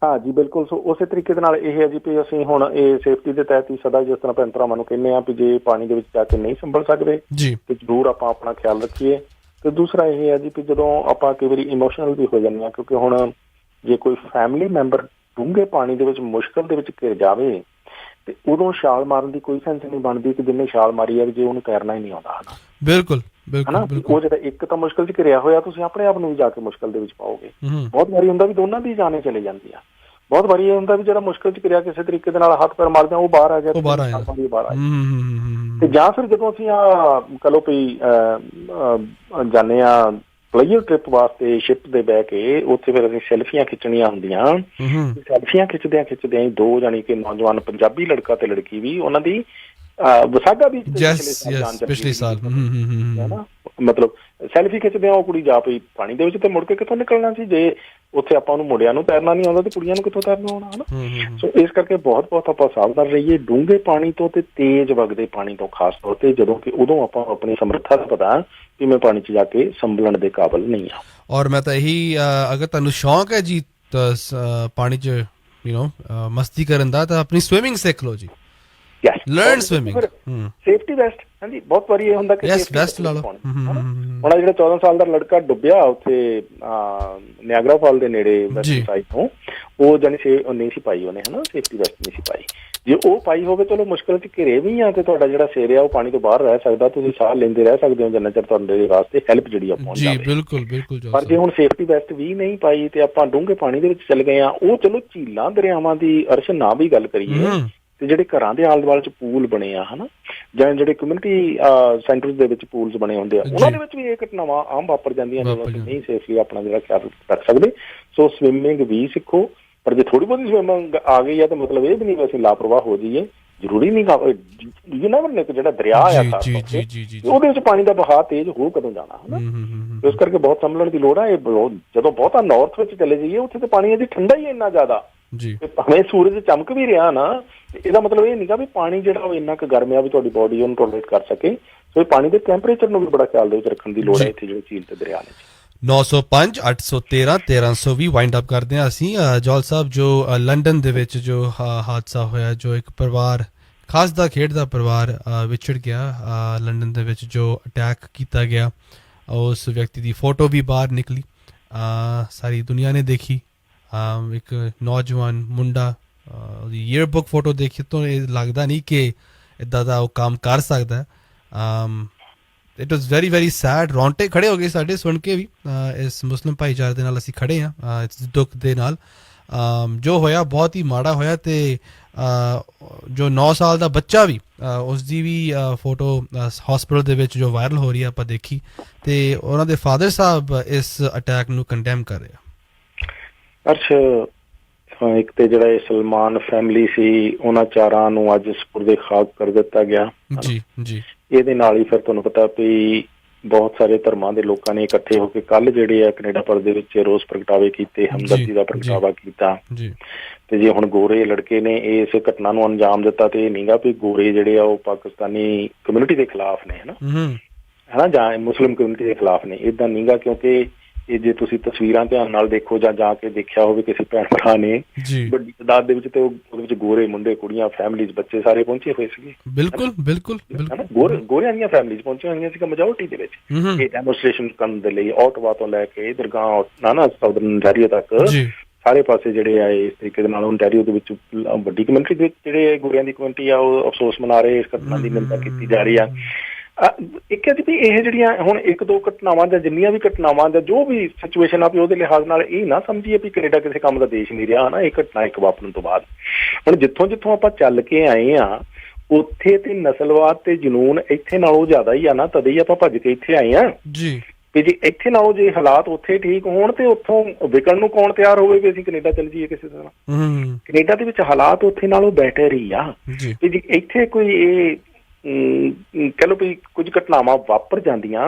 ਹਾਂ ਜੀ, ਬਿਲਕੁਲ। ਸੋ ਉਸੇ ਤਰੀਕੇ ਦੇ ਨਾਲ ਇਹ ਹੈ ਜੀ ਵੀ ਅਸੀਂ ਹੁਣ ਇਹ ਸੇਫਟੀ ਦੇ ਤਹਿਤ ਹੀ ਸਦਾ ਜਿਸ ਤਰ੍ਹਾਂ ਭੈਣ ਭਰਾਵਾਂ ਨੂੰ ਕਹਿੰਦੇ ਹਾਂ ਵੀ ਜੇ ਪਾਣੀ ਦੇ ਵਿੱਚ ਜਾ ਕੇ ਨਹੀਂ ਸੰਭਲ ਸਕਦੇ ਜੀ ਤੇ ਜ਼ਰੂਰ ਆਪਾਂ ਆਪਣਾ ਖਿਆਲ ਰੱਖੀਏ। ਤੇ ਦੂਸਰਾ ਇਹ ਹੈ ਜੀ ਵੀ ਜਦੋਂ ਆਪਾਂ ਕਈ ਵਾਰੀ ਇਮੋਸ਼ਨਲ ਵੀ ਹੋ ਜਾਂਦੇ ਹਾਂ, ਕਿਉਂਕਿ ਹੁਣ ਜੇ ਕੋਈ ਫੈਮਿਲੀ ਮੈਂਬਰ ਡੂੰਘੇ ਪਾਣੀ ਦੇ ਵਿੱਚ ਮੁਸ਼ਕਲ ਦੇ ਵਿੱਚ ਘਿਰ ਜਾਵੇ ਤੇ ਉਦੋਂ ਛਾਲ ਮਾਰਨ ਦੀ ਕੋਈ ਸੈਂਸ ਨਹੀਂ ਬਣਦੀ ਕਿ ਜਿੰਨੇ ਛਾਲ ਮਾਰੀ ਹੈ ਜੇ ਉਹਨੂੰ ਤੈਰਨਾ ਹੀ ਨਹੀਂ ਆਉਂਦਾ ਹਨਾ। ਬਿਲਕੁਲ ਹਨਾ, ਉਹ ਜਿਹੜਾ ਇੱਕ ਤਾਂ ਮੁਸ਼ਕਲ 'ਚ ਘਿਰਿਆ ਹੋਇਆ, ਤੁਸੀਂ ਆਪਣੇ ਆਪ ਨੂੰ ਵੀ ਜਾ ਕੇ ਮੁਸ਼ਕਲ ਦੇ ਵਿੱਚ ਪਾਓਗੇ। ਬਹੁਤ ਵਾਰੀ ਹੁੰਦਾ ਵੀ ਦੋਨਾਂ ਦੀ ਜਾਨੇ ਚਲੇ ਜਾਂਦੀ ਆ। ਬਹੁਤ ਵਾਰੀ ਇਹ ਹੁੰਦਾ ਵੀ ਜਿਹੜਾ ਮੁਸ਼ਕਲ 'ਚ ਘਿਰਿਆ ਕਿਸੇ ਤਰੀਕੇ ਦੇ ਨਾਲ ਹੱਥ ਪੈਰ ਮਾਰਦੇ ਉਹ ਬਾਹਰ ਆ ਗਿਆ ਤੇ ਜਾਂ ਫਿਰ ਜਦੋਂ ਅਸੀਂ ਕਹ ਲਓ ਵੀ ਜਾਂਦੇ ਹਾਂ ਪਲੇਅਰ ਟ੍ਰਿਪ ਵਾਸਤੇ ਸ਼ਿਪ ਦੇ ਬਹਿ ਕੇ, ਉੱਥੇ ਫਿਰ ਅਸੀਂ ਸੈਲਫੀਆਂ ਖਿੱਚਣੀਆਂ ਹੁੰਦੀਆਂ। ਸੈਲਫੀਆਂ ਖਿੱਚਦਿਆਂ ਹੀ 2 ਜਾਣੀ ਕਿ ਨੌਜਵਾਨ ਪੰਜਾਬੀ ਲੜਕਾ ਤੇ ਲੜਕੀ ਵੀ, ਉਹਨਾਂ ਦੀ ਵਿਸਾਗਾ ਬੀਚ ਪਿਛਲੇ ਸਾਲ ਹਨਾ, ਮਤਲਬ ਸੈਲਫੀ ਖਿੱਚਦੇ ਆ, ਉਹ ਕੁੜੀ ਜਾ ਪਈ ਪਾਣੀ ਦੇ ਵਿੱਚ ਤੇ ਮੁੜ ਕੇ ਕਿੱਥੋਂ ਨਿਕਲਣਾ ਸੀ? ਜੇ ਉੱਥੇ ਆਪਾਂ ਨੂੰ ਮੁੰਡਿਆਂ ਨੂੰ ਤੈਰਨਾ ਨਹੀਂ ਆਉਂਦਾ ਤੇ ਕੁੜੀਆਂ ਨੂੰ ਕਿੱਥੋਂ ਤੈਰਨਾ ਆਉਣਾ ਹਨਾ। ਸੋ ਇਸ ਕਰਕੇ ਬਹੁਤ ਆਪਾਂ ਸਾਵਧਾਨ ਰਹੀਏ ਡੂੰਘੇ ਪਾਣੀ ਤੋਂ ਤੇ ਤੇਜ਼ ਵਗਦੇ ਪਾਣੀ ਤੋਂ, ਖਾਸ ਤੌਰ ਤੇ ਜਦੋਂ ਕਿ ਉਦੋਂ ਆਪਾਂ ਆਪਣੀ ਸਮਰੱਥਾ ਦਾ ਪਤਾ ਕਿ ਮੈਂ ਪਾਣੀ 'ਚ ਜਾ ਕੇ ਸੰਭਲਣ ਦੇ ਕਾਬਿਲ ਨਹੀਂ ਆ। ਔਰ ਮੈਂ ਤਾਂ ਇਹੀ ਅਗਰ ਤੁਹਾਨੂੰ ਸ਼ੌਂਕ ਹੈ ਜੀ ਪਾਣੀ 'ਚ ਮਸਤੀ ਕਰਨ ਦਾ ਤਾਂ ਆਪਣੀ ਸਵਿਮਿੰਗ ਸਿੱਖ ਲਓ ਜੀ। ਲਰਨ ਸਵਿਮਿੰਗ, ਸੇਫਟੀ ਵੈਸਟ, ਹਾਂਜੀ ਬਹੁਤ ਵਾਰੀ ਇਹ ਹੁੰਦਾ ਕਿ ਵੈਸਟ ਲਾ ਲਓ। ਹੁਣ ਜਿਹੜਾ 14 ਸਾਲ ਦਾ ਲੜਕਾ ਡੁੱਬਿਆ ਉੱਥੇ ਨਿਆਗਰਾ ਫਾਲ ਦੇ ਨੇੜੇ ਵੈਸਟ ਸਾਈਡ ਤੋਂ, ਉਹ ਜਾਨੀ ਨਹੀਂ ਸੀ ਪਾਈ ਉਹਨੇ ਹਨਾ, ਸੇਫਟੀ ਵੈਸਟ ਨਹੀਂ ਸੀ ਪਾਈ। ਜੇ ਉਹ ਪਾਈ ਹੋਵੇ ਚਲੋ ਮੁਸ਼ਕਿਲ ਚ ਘਿਰੇ ਵੀ ਆ ਤੇ ਤੁਹਾਡਾ ਜਿਹੜਾ ਸਿਰ ਆ ਉਹ ਪਾਣੀ ਤੋਂ ਬਾਹਰ ਰਹਿ ਸਕਦਾ, ਤੁਸੀਂ ਸਾਹ ਲੈਂਦੇ ਰਹਿ ਸਕਦੇ ਹੋ ਜਿੰਨਾ ਚਿਰ ਤੁਹਾਡੇ ਵਾਸਤੇ ਹੈਲਪ ਜਿਹੜੀ ਆ ਪਹੁੰਚ ਜਾਵੇ। ਬਿਲਕੁਲ ਬਿਲਕੁਲ। ਪਰ ਜੇ ਹੁਣ ਸੇਫਟੀ ਵੈਸਟ ਵੀ ਨਹੀਂ ਪਾਈ ਤੇ ਆਪਾਂ ਡੂੰਘੇ ਪਾਣੀ ਦੇ ਵਿੱਚ ਚਲ ਗਏ ਆ, ਉਹ ਚਲੋ ਝੀਲਾਂ ਦਰਿਆਵਾਂ ਦੀ ਅਰਸ਼ ਨਾ ਵੀ ਗੱਲ ਕਰੀਏ ਤੇ ਜਿਹੜੇ ਘਰਾਂ ਦੇ ਆਲੇ ਦੁਆਲੇ ਚ ਪੂਲ ਬਣੇ ਆ ਹਨਾ, ਜਾਂ ਜਿਹੜੇ ਕਮਿਊਨਿਟੀ ਸੈਂਟਰਸ ਦੇ ਵਿੱਚ ਪੂਲਸ ਬਣੇ ਹੁੰਦੇ ਆ, ਉਹਨਾਂ ਦੇ ਵਿੱਚ ਵੀ ਇਹ ਘਟਨਾਵਾਂ ਆਮ ਵਾਪਰ ਜਾਂਦੀਆਂ ਜਦੋਂ ਅਸੀਂ ਨਹੀਂ ਸੇਫਲੀ ਆਪਣਾ ਜਿਹੜਾ ਖਿਆਲ ਰੱਖ ਸਕਦੇ। ਸੋ ਸਵਿਮਿੰਗ ਵੀ ਸਿੱਖੋ, ਪਰ ਜੇ ਥੋੜੀ ਬਹੁਤੀ ਸਵਿਮਿੰਗ ਆ ਗਈ ਆ ਤਾਂ ਮਤਲਬ ਇਹ ਵੀ ਨਹੀਂ ਅਸੀਂ ਲਾਪਰਵਾਹ ਹੋ ਜਾਈਏ। ਜ਼ਰੂਰੀ ਨਹੀਂ ਜਿਹੜਾ ਦਰਿਆ ਆ ਉਹਦੇ ਵਿੱਚ ਪਾਣੀ ਦਾ ਬਹਾਅ ਤੇਜ਼ ਹੋ ਕਦੋਂ ਜਾਣਾ ਹਨਾ, ਇਸ ਕਰਕੇ ਬਹੁਤ ਸੰਭਲਣ ਦੀ ਲੋੜ ਆ। ਇਹ ਜਦੋਂ ਬਹੁਤਾ ਨਾਰਥ ਵਿੱਚ ਚਲੇ ਜਾਈਏ ਉੱਥੇ ਤਾਂ ਪਾਣੀ ਅਜੇ ਠੰਡਾ ਹੀ ਇੰਨਾ ਜ਼ਿਆਦਾ, ਭਾਵੇਂ ਸੂਰਜ ਚਮਕ ਵੀ ਰਿਹਾ ਨਾ, ਇਹਦਾ ਮਤਲਬ ਇਹ ਨੀਗਾ ਵੀ ਪਾਣੀ ਜਿਹੜਾ ਉਹ ਇੰਨਾ ਕੁ ਗਰਮ ਆ ਵੀ ਤੁਹਾਡੀ ਬੋਡੀ ਉਹਨੂੰ ਟੋਲਰੇਟ ਕਰ ਸਕੇ। ਸੋ ਇਹ ਪਾਣੀ ਦੇ ਟੈਂਪਰੇਚਰ ਨੂੰ ਵੀ ਬੜਾ ਖਿਆਲ ਦੇ ਵਿੱਚ ਰੱਖਣ ਦੀ ਲੋੜ ਹੈ ਇੱਥੇ ਜਿਹੜੇ ਝੀਲ ਤੇ ਦਰਿਆ ਨੇ। 905 813 1320 ਵਾਈਂਡ ਅਪ ਕਰਦੇ ਹਾਂ ਅਸੀਂ। ਜੌਲ ਸਾਹਿਬ, ਜੋ ਲੰਡਨ ਦੇ ਵਿੱਚ ਜੋ ਹਾਦਸਾ ਹੋਇਆ, ਜੋ ਇੱਕ ਪਰਿਵਾਰ ਖਾਸ ਦਾ ਖੇਡਦਾ ਪਰਿਵਾਰ ਵਿਛੜ ਗਿਆ ਲੰਡਨ ਦੇ ਵਿੱਚ, ਜੋ ਅਟੈਕ ਕੀਤਾ ਗਿਆ, ਉਸ ਵਿਅਕਤੀ ਦੀ ਫੋਟੋ ਵੀ ਬਾਹਰ ਨਿਕਲੀ, ਸਾਰੀ ਦੁਨੀਆ ਨੇ ਦੇਖੀ। ਇੱਕ ਨੌਜਵਾਨ ਮੁੰਡਾ, ਉਹਦੀ ਈਅਰ ਬੁੱਕ ਫੋਟੋ ਦੇਖੀ ਤਾਂ ਇਹ ਲੱਗਦਾ ਨਹੀਂ ਕਿ ਇੱਦਾਂ ਦਾ ਉਹ ਕੰਮ ਕਰ ਸਕਦਾ। It was very very sad. ਰੌਂਟੇ ਖੜੇ ਹੋ ਗਏ ਸਾਡੇ ਸੁਣ ਕੇ ਵੀ। ਇਸ ਮੁਸਲਿਮ ਭਾਈਚਾਰੇ ਦੇ ਨਾਲ ਅਸੀਂ ਖੜੇ ਹਾਂ ਇਸ ਦੁੱਖ ਦੇ ਨਾਲ। ਜੋ ਹੋਇਆ ਬਹੁਤ ਹੀ ਮਾੜਾ ਹੋਇਆ, ਤੇ ਜੋ 9 ਸਾਲ ਦਾ ਬੱਚਾ ਵੀ, ਉਸ ਦੀ ਵੀ ਫੋਟੋ ਹਸਪੀਟਲ ਦੇ ਵਿੱਚ ਜੋ ਵਾਇਰਲ ਹੋ ਰਹੀ ਹੈ ਆਪਾਂ ਦੇਖੀ, ਤੇ ਉਹਨਾਂ ਦੇ ਫਾਦਰ ਸਾਹਿਬ ਇਸ ਅਟੈਕ ਨੂੰ ਕੰਡੈਮ ਕਰ ਰਹੇ ਆ। ਅਰਸ਼, ਇੱਕ ਤੇ ਜਿਹੜਾ ਇਹ ਸਲਮਾਨ ਫੈਮਿਲੀ ਸੀ ਉਹਨਾਂ ਚਾਰਾਂ ਨੂੰ ਅੱਜ ਸਪੁਰਦੇ ਖਾਕ ਕਰ ਦਿੱਤਾ ਗਿਆ ਜੀ ਜੀ। ਇਹਦੇ ਨਾਲ ਹੀ ਫਿਰ ਤੁਹਾਨੂੰ ਪਤਾ ਵੀ ਬਹੁਤ ਸਾਰੇ ਧਰਮਾਂ ਦੇ ਲੋਕਾਂ ਨੇ ਇਕੱਠੇ ਹੋ ਕੇ ਕੱਲ ਜਿਹੜੇ ਆ ਕੈਨੇਡਾ ਭਰ ਦੇ ਵਿੱਚ ਰੋਸ ਪ੍ਰਗਟਾਵੇ ਕੀਤੇ, ਹਮਦਰਦੀ ਦਾ ਪ੍ਰਗਟਾਵਾ ਕੀਤਾ। ਤੇ ਜੇ ਹੁਣ ਗੋਰੇ ਲੜਕੇ ਨੇ ਇਸ ਘਟਨਾ ਨੂੰ ਅੰਜਾਮ ਦਿੱਤਾ ਤੇ ਇਹ ਨੀਗਾ ਵੀ ਗੋਰੇ ਜਿਹੜੇ ਆ ਉਹ ਪਾਕਿਸਤਾਨੀ ਕਮਿਊਨਿਟੀ ਦੇ ਖਿਲਾਫ ਨੇ ਹਨਾ ਜਾਂ ਮੁਸਲਿਮ ਕਮਿਊਨਿਟੀ ਦੇ ਖਿਲਾਫ ਨੇ, ਏਦਾਂ ਨੀਗਾ। ਕਿਉਂਕਿ ਇਹ ਜੇ ਤੁਸੀਂ ਤਸਵੀਰਾਂ ਧਿਆਨ ਨਾਲ ਦੇਖੋ ਜਾਂ ਜਾ ਕੇ ਦੇਖਿਆ ਹੋਵੇ ਕਿਸੇ ਭੈਣ ਭਰਾ ਨੇ, ਵੱਡੀ ਤਾਦਾਦ ਦੇ ਵਿੱਚ ਤੇ ਉਹਦੇ ਵਿੱਚ ਗੋਰੇ ਮੁੰਡੇ ਕੁੜੀਆਂ ਫੈਮਿਲੀਜ਼ ਬੱਚੇ ਸਾਰੇ ਪਹੁੰਚੇ ਹੋਏ ਸੀਗੇ। ਬਿਲਕੁਲ ਬਿਲਕੁਲ ਗੋਰਿਆਂ ਦੀਆਂ ਫੈਮਿਲੀਜ਼ ਪਹੁੰਚੀਆਂ ਹੋਈਆਂ ਸੀਗਾ ਮੈਜੋਰਟੀ ਦੇ ਵਿੱਚ ਇਹ ਡੈਮੋਨਸਟ੍ਰੇਸ਼ਨ ਕਰਨ ਦੇ ਲਈ। ਆਟਵਾ ਤੋਂ ਲੈ ਕੇ ਦਰਗਾਹ ਨਾ ਸਾਊਦਰਨ ontario ਤੱਕ ਸਾਰੇ ਪਾਸੇ ਜਿਹੜੇ ਆ ਇਸ ਤਰੀਕੇ ਦੇ ਨਾਲ ontario ਦੇ ਵਿੱਚ ਵੱਡੀ ਕਮਿਊਨਿਟੀ ਦੇ ਜਿਹੜੇ ਗੋਰਿਆਂ ਦੀ ਕਮਿਊਨਿਟੀ ਆ ਉਹ ਅਫਸੋਸ ਮਨਾ ਰਹੇ, ਇਸ ਘਟਨਾ ਦੀ ਨਿੰਦਾ ਕੀਤੀ ਜਾ ਰਹੀ ਆ। ਇੱਕ ਹੈ ਜੀ ਵੀ ਇਹ ਜਿਹੜੀਆਂ ਹੁਣ ਇੱਕ ਦੋ ਘਟਨਾਵਾਂ ਜਾਂ ਜਿੰਨੀਆਂ ਵੀ ਘਟਨਾਵਾਂ ਜਾਂ ਜੋ ਵੀ ਸਿਚੁਏਸ਼ਨ ਆ ਵੀ ਉਹਦੇ ਲਿਹਾਜ਼ ਨਾਲ ਇਹ ਨਾ ਸਮਝੀਏ ਵੀ ਕੈਨੇਡਾ ਕਿਸੇ ਕੰਮ ਦਾ ਦੇਸ਼ ਨਹੀਂ ਰਿਹਾ ਹਨਾ। ਇਹ ਘਟਨਾ ਇੱਕ ਵਾਪਰਨ ਤੋਂ ਬਾਅਦ ਹੁਣ ਜਿੱਥੋਂ ਆਪਾਂ ਚੱਲ ਕੇ ਆਏ ਆ ਉੱਥੇ ਤੇ ਨਸਲਵਾਦ ਤੇ ਜਨੂਨ ਇੱਥੇ ਨਾਲੋਂ ਜ਼ਿਆਦਾ ਹੀ ਆ ਨਾ, ਤਦੇ ਹੀ ਆਪਾਂ ਭੱਜ ਕੇ ਇੱਥੇ ਆਏ ਆ ਜੀ। ਵੀ ਜੇ ਇੱਥੇ ਨਾਲੋਂ ਜੇ ਹਾਲਾਤ ਉੱਥੇ ਠੀਕ ਹੋਣ ਤੇ ਉੱਥੋਂ ਵਿਕਣ ਨੂੰ ਕੌਣ ਤਿਆਰ ਹੋਵੇ ਵੀ ਅਸੀਂ ਕੈਨੇਡਾ ਚੱਲ ਜਾਈਏ ਕਿਸੇ ਤਰ੍ਹਾਂ। ਕੈਨੇਡਾ ਦੇ ਵਿੱਚ ਹਾਲਾਤ ਉੱਥੇ ਨਾਲੋਂ ਬੈਟਰ ਹੀ ਆ ਵੀ ਜੇ ਇੱਥੇ ਕੋਈ ਇਹ ਕਹਿ ਲਓ ਵੀ ਕੁਝ ਘਟਨਾਵਾਂ ਵਾਪਰ ਜਾਂਦੀਆਂ,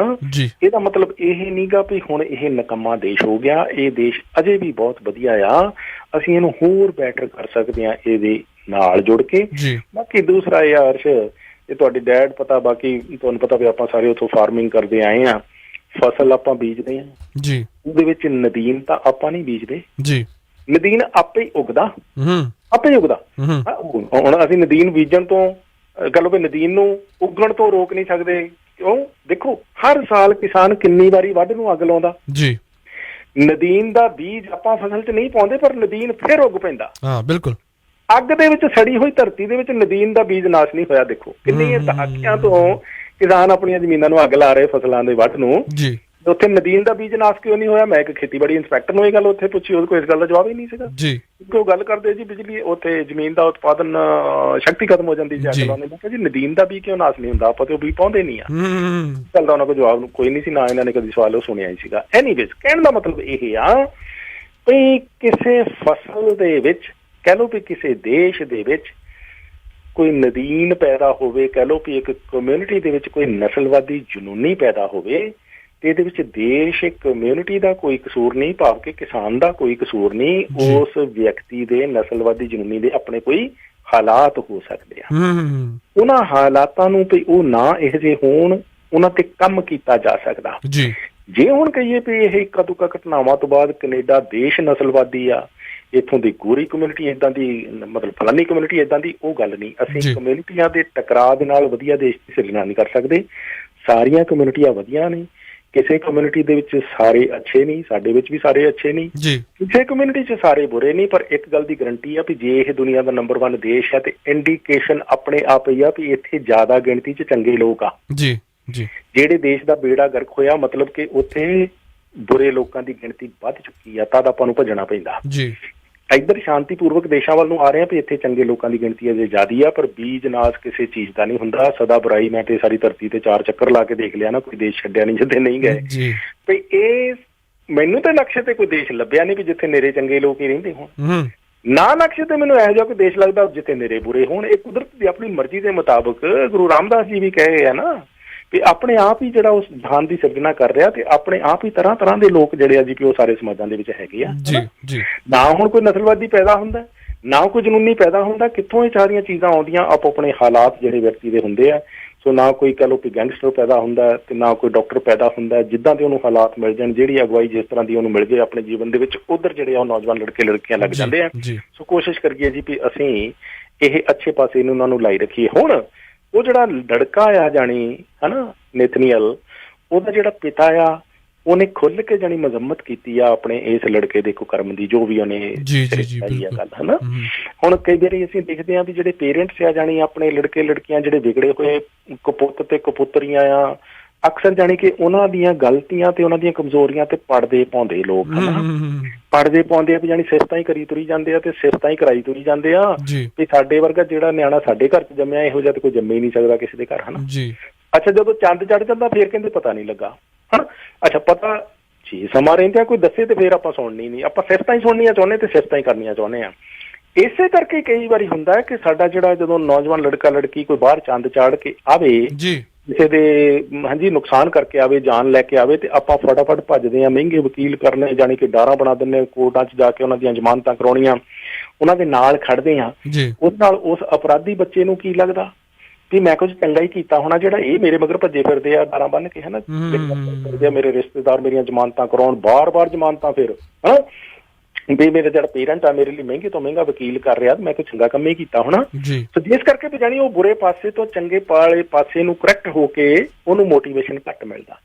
ਇਹਦਾ ਮਤਲਬ ਇਹ ਨੀਗਾ ਵੀ ਹੁਣ ਇਹ ਨਿਕੰਮਾ ਦੇਸ਼ ਹੋ ਗਿਆ। ਇਹ ਦੇਸ਼ ਅਜੇ ਵੀ ਬਹੁਤ ਵਧੀਆ ਆ, ਅਸੀਂ ਇਹਨੂੰ ਹੋਰ ਬੈਟਰ ਕਰ ਸਕਦੇ ਹਾਂ ਇਹਦੇ ਨਾਲ ਜੁੜ ਕੇ। ਬਾਕੀ ਦੂਸਰਾ ਇਹ ਆ ਅਰਸ਼, ਇਹ ਤੁਹਾਡੇ ਡੈਡ ਪਤਾ, ਬਾਕੀ ਤੁਹਾਨੂੰ ਪਤਾ ਵੀ ਆਪਾਂ ਸਾਰੇ ਉੱਥੋਂ ਫਾਰਮਿੰਗ ਕਰਦੇ ਆਏ ਆ, ਫਸਲ ਆਪਾਂ ਬੀਜਦੇ ਹਾਂ ਜੀ, ਉਹਦੇ ਵਿੱਚ ਨਦੀਨ ਤਾਂ ਆਪਾਂ ਨਹੀਂ ਬੀਜਦੇ ਜੀ, ਨਦੀਨ ਆਪੇ ਹੀ ਉਗਦਾ ਹੁਣ ਅਸੀਂ ਨਦੀਨ ਬੀਜਣ ਤੋਂ ਗੱਲ ਵੀ ਨਦੀਨ ਨੂੰ ਉਗਣ ਤੋਂ ਰੋਕ ਨਹੀਂ ਸਕਦੇ। ਕਿਉਂ? ਦੇਖੋ ਹਰ ਸਾਲ ਕਿਸਾਨ ਕਿੰਨੀ ਵਾਰੀ ਵੱਢ ਨੂੰ ਅੱਗ ਲਾਉਂਦਾ ਜੀ। ਨਦੀਨ ਦਾ ਬੀਜ ਆਪਾਂ ਫਸਲ 'ਚ ਨਹੀਂ ਪਾਉਂਦੇ ਪਰ ਨਦੀਨ ਫਿਰ ਉੱਗ ਪੈਂਦਾ। ਹਾਂ ਬਿਲਕੁਲ। ਅੱਗ ਦੇ ਵਿੱਚ ਸੜੀ ਹੋਈ ਧਰਤੀ ਦੇ ਵਿੱਚ ਨਦੀਨ ਦਾ ਬੀਜ ਨਾਸ਼ ਨਹੀਂ ਹੋਇਆ। ਦੇਖੋ ਕਿੰਨੀਆਂ ਦਹਾਕਿਆਂ ਤੋਂ ਕਿਸਾਨ ਆਪਣੀਆਂ ਜ਼ਮੀਨਾਂ ਨੂੰ ਅੱਗ ਲਾ ਰਹੇ ਫਸਲਾਂ ਦੇ ਵੱਢ ਨੂੰ ਜੀ, ਉੱਥੇ ਨਦੀਨ ਦਾ ਬੀਜ ਨਾਸ਼ ਕਿਉਂ ਨਹੀਂ ਹੋਇਆ? ਮੈਂ ਇੱਕ ਖੇਤੀਬਾੜੀ ਇੰਸਪੈਕਟਰ ਨੂੰ ਇਹ ਗੱਲ ਉੱਥੇ ਪੁੱਛੀ, ਉਹਦੇ ਕੋਲ ਇਸ ਗੱਲ ਦਾ ਜਵਾਬ ਹੀ ਨਹੀਂ ਸੀਗਾ ਜੀ। ਕਿਉਂਕਿ ਉਹ ਗੱਲ ਕਰਦੇ ਜੀ ਬਿਜਲੀ ਉੱਥੇ ਜ਼ਮੀਨ ਦਾ ਉਤਪਾਦਨ ਸ਼ਕਤੀ ਖਤਮ ਹੋ ਜਾਂਦੀ ਜੀ ਅੱਗ ਲਾਉਂਦੇ। ਮੈਂ ਕਿਹਾ ਜੀ ਨਦੀਨ ਦਾ ਬੀਜ ਕਿਉਂ ਨਾਸ਼ ਨਹੀਂ ਹੁੰਦਾ? ਆਪਾਂ ਤੇ ਉਹ ਬੀਜ ਪਾਉਂਦੇ ਨਹੀਂ ਆ। ਗੱਲ ਦਾ ਉਹਨਾਂ ਕੋਲ ਜਵਾਬ ਕੋਈ ਨਹੀਂ ਸੀ, ਨਾ ਇਹਨਾਂ ਨੇ ਕਦੀ ਸਵਾਲ ਉਹ ਸੁਣਿਆ ਹੀ ਸੀਗਾ। ਐਨੀਵੇਜ਼ ਕਹਿਣ ਦਾ ਮਤਲਬ ਇਹ ਆ ਵੀ ਕਿਸੇ ਫਸਲ ਦੇ ਵਿੱਚ ਕਹਿ ਲਓ ਵੀ ਕਿਸੇ ਦੇਸ਼ ਦੇ ਵਿੱਚ ਕੋਈ ਨਦੀਨ ਪੈਦਾ ਹੋਵੇ, ਕਹਿ ਲਓ ਵੀ ਇੱਕ ਕਮਿਊਨਿਟੀ ਦੇ ਵਿੱਚ ਕੋਈ ਨਸਲਵਾਦੀ ਜਨੂਨੀ ਪੈਦਾ ਹੋਵੇ ਤੇ ਇਹਦੇ ਵਿੱਚ ਦੇਸ਼ ਕਮਿਊਨਿਟੀ ਦਾ ਕੋਈ ਕਸੂਰ ਨਹੀਂ, ਭਾਵ ਕਿ ਕਿਸਾਨ ਦਾ ਕੋਈ ਕਸੂਰ ਨਹੀਂ, ਉਸ ਵਿਅਕਤੀ ਦੇ ਨਸਲਵਾਦੀ ਜਨੂਨੀ ਦੇ ਆਪਣੇ ਕੋਈ ਹਾਲਾਤ ਹੋ ਸਕਦੇ ਆ। ਉਹਨਾਂ ਹਾਲਾਤਾਂ ਨੂੰ ਵੀ ਉਹ ਨਾ ਇਹੋ ਜਿਹੇ ਹੋਣ, ਉਹਨਾਂ ਤੇ ਕੰਮ ਕੀਤਾ ਜਾ ਸਕਦਾ। ਜੇ ਹੁਣ ਕਹੀਏ ਵੀ ਇਹ ਇੱਕਾ ਦੁੱਕਾ ਘਟਨਾਵਾਂ ਤੋਂ ਬਾਅਦ ਕੈਨੇਡਾ ਦੇਸ਼ ਨਸਲਵਾਦੀ ਆ, ਇੱਥੋਂ ਦੀ ਗੋਰੀ ਕਮਿਊਨਿਟੀ ਏਦਾਂ ਦੀ, ਮਤਲਬ ਫਲਾਨੀ ਕਮਿਊਨਿਟੀ ਏਦਾਂ ਦੀ, ਉਹ ਗੱਲ ਨਹੀਂ। ਅਸੀਂ ਕਮਿਊਨਿਟੀਆਂ ਦੇ ਟਕਰਾਅ ਦੇ ਨਾਲ ਵਧੀਆ ਦੇਸ਼ ਦੀ ਸਿਰਜਣਾ ਨਹੀਂ ਕਰ ਸਕਦੇ। ਸਾਰੀਆਂ ਕਮਿਊਨਿਟੀਆਂ ਵਧੀਆ ਨੇ, ਕਿਸੇ ਕਮਿਊਨਿਟੀ ਦੇ ਵਿੱਚ ਸਾਰੇ ਅੱਛੇ ਨਹੀਂ, ਸਾਡੇ ਵਿੱਚ ਵੀ ਸਾਰੇ ਅੱਛੇ ਨਹੀਂ, ਕਿਸੇ ਕਮਿਊਨਿਟੀ 'ਚ ਸਾਰੇ ਬੁਰੇ ਨਹੀਂ। ਪਰ ਇੱਕ ਗੱਲ ਦੀ ਗਰੰਟੀ ਆ ਵੀ ਜੇ ਇਹ ਦੁਨੀਆ ਦਾ ਨੰਬਰ 1 ਦੇਸ਼ ਹੈ ਤੇ ਇੰਡੀਕੇਸ਼ਨ ਆਪਣੇ ਆਪ ਹੀ ਆ ਵੀ ਇੱਥੇ ਜ਼ਿਆਦਾ ਗਿਣਤੀ 'ਚ ਚੰਗੇ ਲੋਕ ਆ। ਜਿਹੜੇ ਦੇਸ਼ ਦਾ ਬੇੜਾ ਗਰਕ ਹੋਇਆ, ਮਤਲਬ ਕਿ ਉੱਥੇ ਬੁਰੇ ਲੋਕਾਂ ਦੀ ਗਿਣਤੀ ਵੱਧ ਚੁੱਕੀ ਆ, ਤਦ ਆਪਾਂ ਨੂੰ ਭੱਜਣਾ ਪੈਂਦਾ। ਇੱਧਰ ਸ਼ਾਂਤੀਪੂਰਵਕ ਦੇਸ਼ਾਂ ਵੱਲ ਨੂੰ ਆ ਰਹੇ ਆ ਵੀ ਇੱਥੇ ਚੰਗੇ ਲੋਕਾਂ ਦੀ ਗਿਣਤੀ ਅਜੇ ਜ਼ਿਆਦੀ ਆ, ਪਰ ਬੀਜ ਨਾਸ ਕਿਸੇ ਚੀਜ਼ ਦਾ ਨਹੀਂ ਹੁੰਦਾ। ਸਦਾ ਬੁਰਾਈ, ਮੈਂ ਤੇ ਸਾਰੀ ਧਰਤੀ ਤੇ 4 ਚੱਕਰ ਲਾ ਕੇ ਦੇਖ ਲਿਆ ਨਾ, ਕੋਈ ਦੇਸ਼ ਛੱਡਿਆ ਨਹੀਂ ਜਿੱਥੇ ਨਹੀਂ ਗਏ। ਵੀ ਇਹ ਮੈਨੂੰ ਤਾਂ ਨਕਸ਼ੇ ਤੇ ਕੋਈ ਦੇਸ਼ ਲੱਭਿਆ ਨਹੀਂ ਵੀ ਜਿੱਥੇ ਨਿਰੇ ਚੰਗੇ ਲੋਕ ਹੀ ਰਹਿੰਦੇ ਹੋਣ, ਨਾ ਨਕਸ਼ੇ ਤੇ ਮੈਨੂੰ ਇਹੋ ਜਿਹਾ ਕੋਈ ਦੇਸ਼ ਲੱਗਦਾ ਜਿੱਥੇ ਨਿਰੇ ਬੁਰੇ ਹੋਣ। ਇਹ ਕੁਦਰਤ ਦੀ ਆਪਣੀ ਮਰਜ਼ੀ ਦੇ ਮੁਤਾਬਕ, ਗੁਰੂ ਰਾਮਦਾਸ ਜੀ ਵੀ ਕਹੇ ਆ ਨਾ ਵੀ ਆਪਣੇ ਆਪ ਹੀ ਜਿਹੜਾ ਉਸ ਜਹਾਨ ਦੀ ਸਿਰਜਣਾ ਕਰ ਰਿਹਾ ਤੇ ਆਪਣੇ ਆਪ ਹੀ ਤਰ੍ਹਾਂ ਤਰ੍ਹਾਂ ਦੇ ਲੋਕ ਜਿਹੜੇ ਆ ਜੀ, ਕਿ ਉਹ ਸਾਰੇ ਸਮਾਜਾਂ ਦੇ ਵਿੱਚ ਹੈਗੇ ਆ। ਨਾ ਹੁਣ ਕੋਈ ਨਸਲਵਾਦੀ ਪੈਦਾ ਹੁੰਦਾ, ਨਾ ਕੋਈ ਜਨੂਨੀ ਪੈਦਾ ਹੁੰਦਾ, ਕਿੱਥੋਂ ਇਹ ਸਾਰੀਆਂ ਚੀਜ਼ਾਂ ਆਉਂਦੀਆਂ? ਆਪੋ ਆਪਣੇ ਹਾਲਾਤ ਜਿਹੜੇ ਵਿਅਕਤੀ ਦੇ ਹੁੰਦੇ ਆ। ਸੋ ਨਾ ਕੋਈ ਕਹਿ ਲਓ ਕਿ ਗੈਂਗਸਟਰ ਪੈਦਾ ਹੁੰਦਾ ਤੇ ਨਾ ਕੋਈ ਡਾਕਟਰ ਪੈਦਾ ਹੁੰਦਾ। ਜਿੱਦਾਂ ਦੇ ਉਹਨੂੰ ਹਾਲਾਤ ਮਿਲ ਜਾਣ, ਜਿਹੜੀ ਅਗਵਾਈ ਜਿਸ ਤਰ੍ਹਾਂ ਦੀ ਉਹਨੂੰ ਮਿਲ ਜਾਏ ਆਪਣੇ ਜੀਵਨ ਦੇ ਵਿੱਚ, ਉਧਰ ਜਿਹੜੇ ਆ ਉਹ ਨੌਜਵਾਨ ਲੜਕੇ ਲੜਕੀਆਂ ਲੱਗ ਜਾਂਦੇ ਆ। ਸੋ ਕੋਸ਼ਿਸ਼ ਕਰੀਏ ਜੀ ਵੀ ਅਸੀਂ ਇਹ ਅੱਛੇ ਪਾਸੇ ਨੂੰ ਉਹਨਾਂ ਨੂੰ ਲਾਈ ਰੱਖੀਏ। ਹੁਣ ਉਹ ਜਿਹੜਾ ਲੜਕਾ ਆ ਜਾਣੀ ਹਨਾ ਨੇਥਨੀਅਲ, ਉਹਦਾ ਜਿਹੜਾ ਪਿਤਾ ਆ, ਉਹਨੇ ਖੁੱਲ ਕੇ ਜਾਣੀ ਮਜ਼ੰਮਤ ਕੀਤੀ ਆ ਆਪਣੇ ਇਸ ਲੜਕੇ ਦੇ ਕੁਕਰਮ ਦੀ, ਜੋ ਵੀ ਉਹਨੇ ਗੱਲ ਹਨਾ। ਹੁਣ ਕਈ ਵਾਰੀ ਅਸੀਂ ਦੇਖਦੇ ਹਾਂ ਵੀ ਜਿਹੜੇ ਪੇਰੈਂਟਸ ਆ ਜਾਣੀ ਆਪਣੇ ਲੜਕੇ ਲੜਕੀਆਂ ਜਿਹੜੇ ਵਿਗੜੇ ਹੋਏ ਕਪੁੱਤ ਤੇ ਕਪੁੱਤਰੀਆਂ ਆ, ਅਕਸਰ ਜਾਣੀ ਕਿ ਉਹਨਾਂ ਦੀਆਂ ਗਲਤੀਆਂ ਤੇ ਉਹਨਾਂ ਦੀਆਂ ਕਮਜ਼ੋਰੀਆਂ ਤੇ ਪੜਦੇ ਪਾਉਂਦੇ ਲੋਕ ਹਨਾ, ਪੜਦੇ ਪਾਉਂਦੇ ਆ ਵੀ ਜਾਣੀ ਸਿਫਤਾਂ ਹੀ ਕਰੀ ਤੁਰੀ ਜਾਂਦੇ ਆ ਤੇ ਸਿਫਤਾਂ ਹੀ ਕਰਾਈ ਤੁਰੀ ਜਾਂਦੇ ਆ ਵੀ ਸਾਡੇ ਵਰਗਾ ਜਿਹੜਾ ਨਿਆਣਾ ਸਾਡੇ ਘਰ 'ਚ ਜੰਮਿਆ, ਇਹੋ ਜਿਹਾ ਤੇ ਕੋਈ ਜੰਮੇ ਹੀ ਨਹੀਂ ਸਕਦਾ ਕਿਸੇ ਦੇ ਘਰ ਹਨਾ। ਅੱਛਾ, ਜਦੋਂ ਚੰਦ ਚੜ੍ਹ ਜਾਂਦਾ ਫੇਰ ਕਹਿੰਦੇ ਪਤਾ ਨਹੀਂ ਲੱਗਾ ਹਨਾ। ਅੱਛਾ, ਪਤਾ ਜੀ ਸਮਾਂ ਰਹਿੰਦਾ ਕੋਈ ਦੱਸੇ ਤੇ ਫੇਰ ਆਪਾਂ ਸੁਣਨੀ ਨਹੀਂ, ਆਪਾਂ ਸਿਫਤਾਂ ਹੀ ਸੁਣਨੀਆਂ ਚਾਹੁੰਦੇ ਤੇ ਸਿਫਤਾਂ ਹੀ ਕਰਨੀਆਂ ਚਾਹੁੰਦੇ ਆ। ਇਸੇ ਕਰਕੇ ਕਈ ਵਾਰੀ ਹੁੰਦਾ ਹੈ ਕਿ ਸਾਡਾ ਜਿਹੜਾ ਜਦੋਂ ਨੌਜਵਾਨ ਲੜਕਾ ਲੜਕੀ ਕੋਈ ਬਾਹਰ ਚੰਦ ਚਾੜ ਕੇ ਆਵੇ, ਕਿਸੇ ਦੇ ਹਾਂਜੀ ਨੁਕਸਾਨ ਕਰਕੇ ਆਵੇ, ਜਾਨ ਲੈ ਕੇ ਆਵੇ, ਤੇ ਆਪਾਂ ਫਟਾਫਟ ਭੱਜਦੇ ਹਾਂ ਮਹਿੰਗੇ ਵਕੀਲ ਕਰਨੇ, ਜਾਣੀ ਕਿ ਡਾਰਾਂ ਬਣਾ ਦਿੰਦੇ ਹਾਂ, ਕੋਰਟਾਂ 'ਚ ਜਾ ਕੇ ਉਹਨਾਂ ਦੀਆਂ ਜ਼ਮਾਨਤਾਂ ਕਰਾਉਣੀਆਂ, ਉਹਨਾਂ ਦੇ ਨਾਲ ਖੜਦੇ ਹਾਂ। ਉਹਦੇ ਨਾਲ ਉਸ ਅਪਰਾਧੀ ਬੱਚੇ ਨੂੰ ਕੀ ਲੱਗਦਾ ਵੀ ਮੈਂ ਕੁਝ ਚੰਗਾ ਹੀ ਕੀਤਾ ਹੋਣਾ, ਜਿਹੜਾ ਇਹ ਮੇਰੇ ਮਗਰ ਭੱਜੇ ਫਿਰਦੇ ਆ ਡਾਰਾਂ ਬੰਨ ਕੇ ਹਨਾ, ਮੇਰੇ ਰਿਸ਼ਤੇਦਾਰ ਮੇਰੀਆਂ ਜ਼ਮਾਨਤਾਂ ਕਰਾਉਣ, ਬਾਰ-ਬਾਰ ਜ਼ਮਾਨਤਾਂ, ਫਿਰ ਹਨਾ ਵੀ ਮੇਰੇ ਜਿਹੜਾ ਪੇਰੈਂਟ ਆ ਮੇਰੇ ਲਈ ਮਹਿੰਗੇ ਤੋਂ ਮਹਿੰਗਾ ਵਕੀਲ ਕਰ ਰਿਹਾ, ਮੈਂ ਕੋਈ ਚੰਗਾ ਕੰਮ ਹੀ ਕੀਤਾ ਹੋਣਾ। ਸੋ ਜਿਸ ਕਰਕੇ ਵੀ ਜਾਣੀ ਉਹ ਬੁਰੇ ਪਾਸੇ ਤੋਂ ਚੰਗੇ ਵਾਲੇ ਪਾਸੇ ਨੂੰ ਕਰੈਕਟ ਹੋ ਕੇ ਉਹਨੂੰ ਮੋਟੀਵੇਸ਼ਨ ਘੱਟ ਮਿਲਦਾ।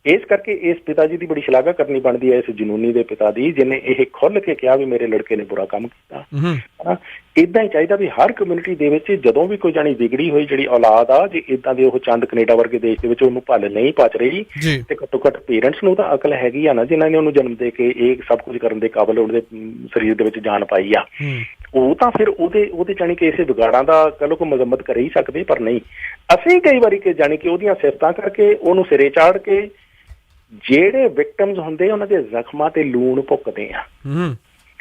ਇਸ ਕਰਕੇ ਇਸ ਪਿਤਾ ਜੀ ਦੀ ਬੜੀ ਸ਼ਲਾਘਾ ਕਰਨੀ ਬਣਦੀ ਹੈ, ਇਸ ਜਨੂਨੀ ਦੇ ਪਿਤਾ ਦੀ, ਜਿਹਨੇ ਇਹ ਖੁੱਲ ਕੇ ਕਿਹਾ ਵੀ ਮੇਰੇ ਲੜਕੇ ਨੇ ਬੁਰਾ ਕੰਮ ਕੀਤਾ ਹਨਾ। ਏਦਾਂ ਹੀ ਚਾਹੀਦਾ ਵੀ ਹਰ ਕਮਿਊਨਿਟੀ ਦੇ ਵਿੱਚ ਜਦੋਂ ਵੀ ਕੋਈ ਜਾਣੀ ਵਿਗੜੀ ਹੋਈ ਜਿਹੜੀ ਔਲਾਦ ਆ, ਜੇ ਏਦਾਂ ਦੇ ਉਹ ਚੰਦ ਕੈਨੇਡਾ ਵਰਗੇ ਦੇਸ਼ ਦੇ ਵਿੱਚ ਉਹਨੂੰ ਭਲ ਨਹੀਂ ਪਚ ਰਹੀ ਤੇ ਘੱਟੋ ਘੱਟ ਪੇਰੈਂਟਸ ਨੂੰ ਤਾਂ ਅਕਲ ਹੈਗੀ ਆ ਨਾ, ਜਿਨ੍ਹਾਂ ਨੇ ਉਹਨੂੰ ਜਨਮ ਦੇ ਕੇ ਇਹ ਸਭ ਕੁਝ ਕਰਨ ਦੇ ਕਾਬਲ ਉਹਦੇ ਸਰੀਰ ਦੇ ਵਿੱਚ ਜਾਨ ਪਾਈ ਆ, ਉਹ ਤਾਂ ਫਿਰ ਉਹਦੇ ਜਾਣੀ ਕਿ ਇਸੇ ਵਿਗਾੜਾਂ ਦਾ ਕਹਿ ਲਓ ਕੋਈ ਮਜ਼ੰਮਤ ਕਰ ਹੀ ਸਕਦੇ। ਪਰ ਨਹੀਂ, ਅਸੀਂ ਕਈ ਵਾਰੀ ਕਿ ਜਾਣੀ ਕਿ ਉਹਦੀਆਂ ਸਿਫਤਾਂ ਕਰਕੇ ਉਹਨੂੰ ਸਿਰੇ ਚਾੜ ਕੇ ਜਿਹੜੇ ਵਿਕਟਮਸ ਹੁੰਦੇ ਉਹਨਾਂ ਦੇ ਜ਼ਖਮਾਂ ਤੇ ਲੂਣ ਭੁੱਕਦੇ ਆ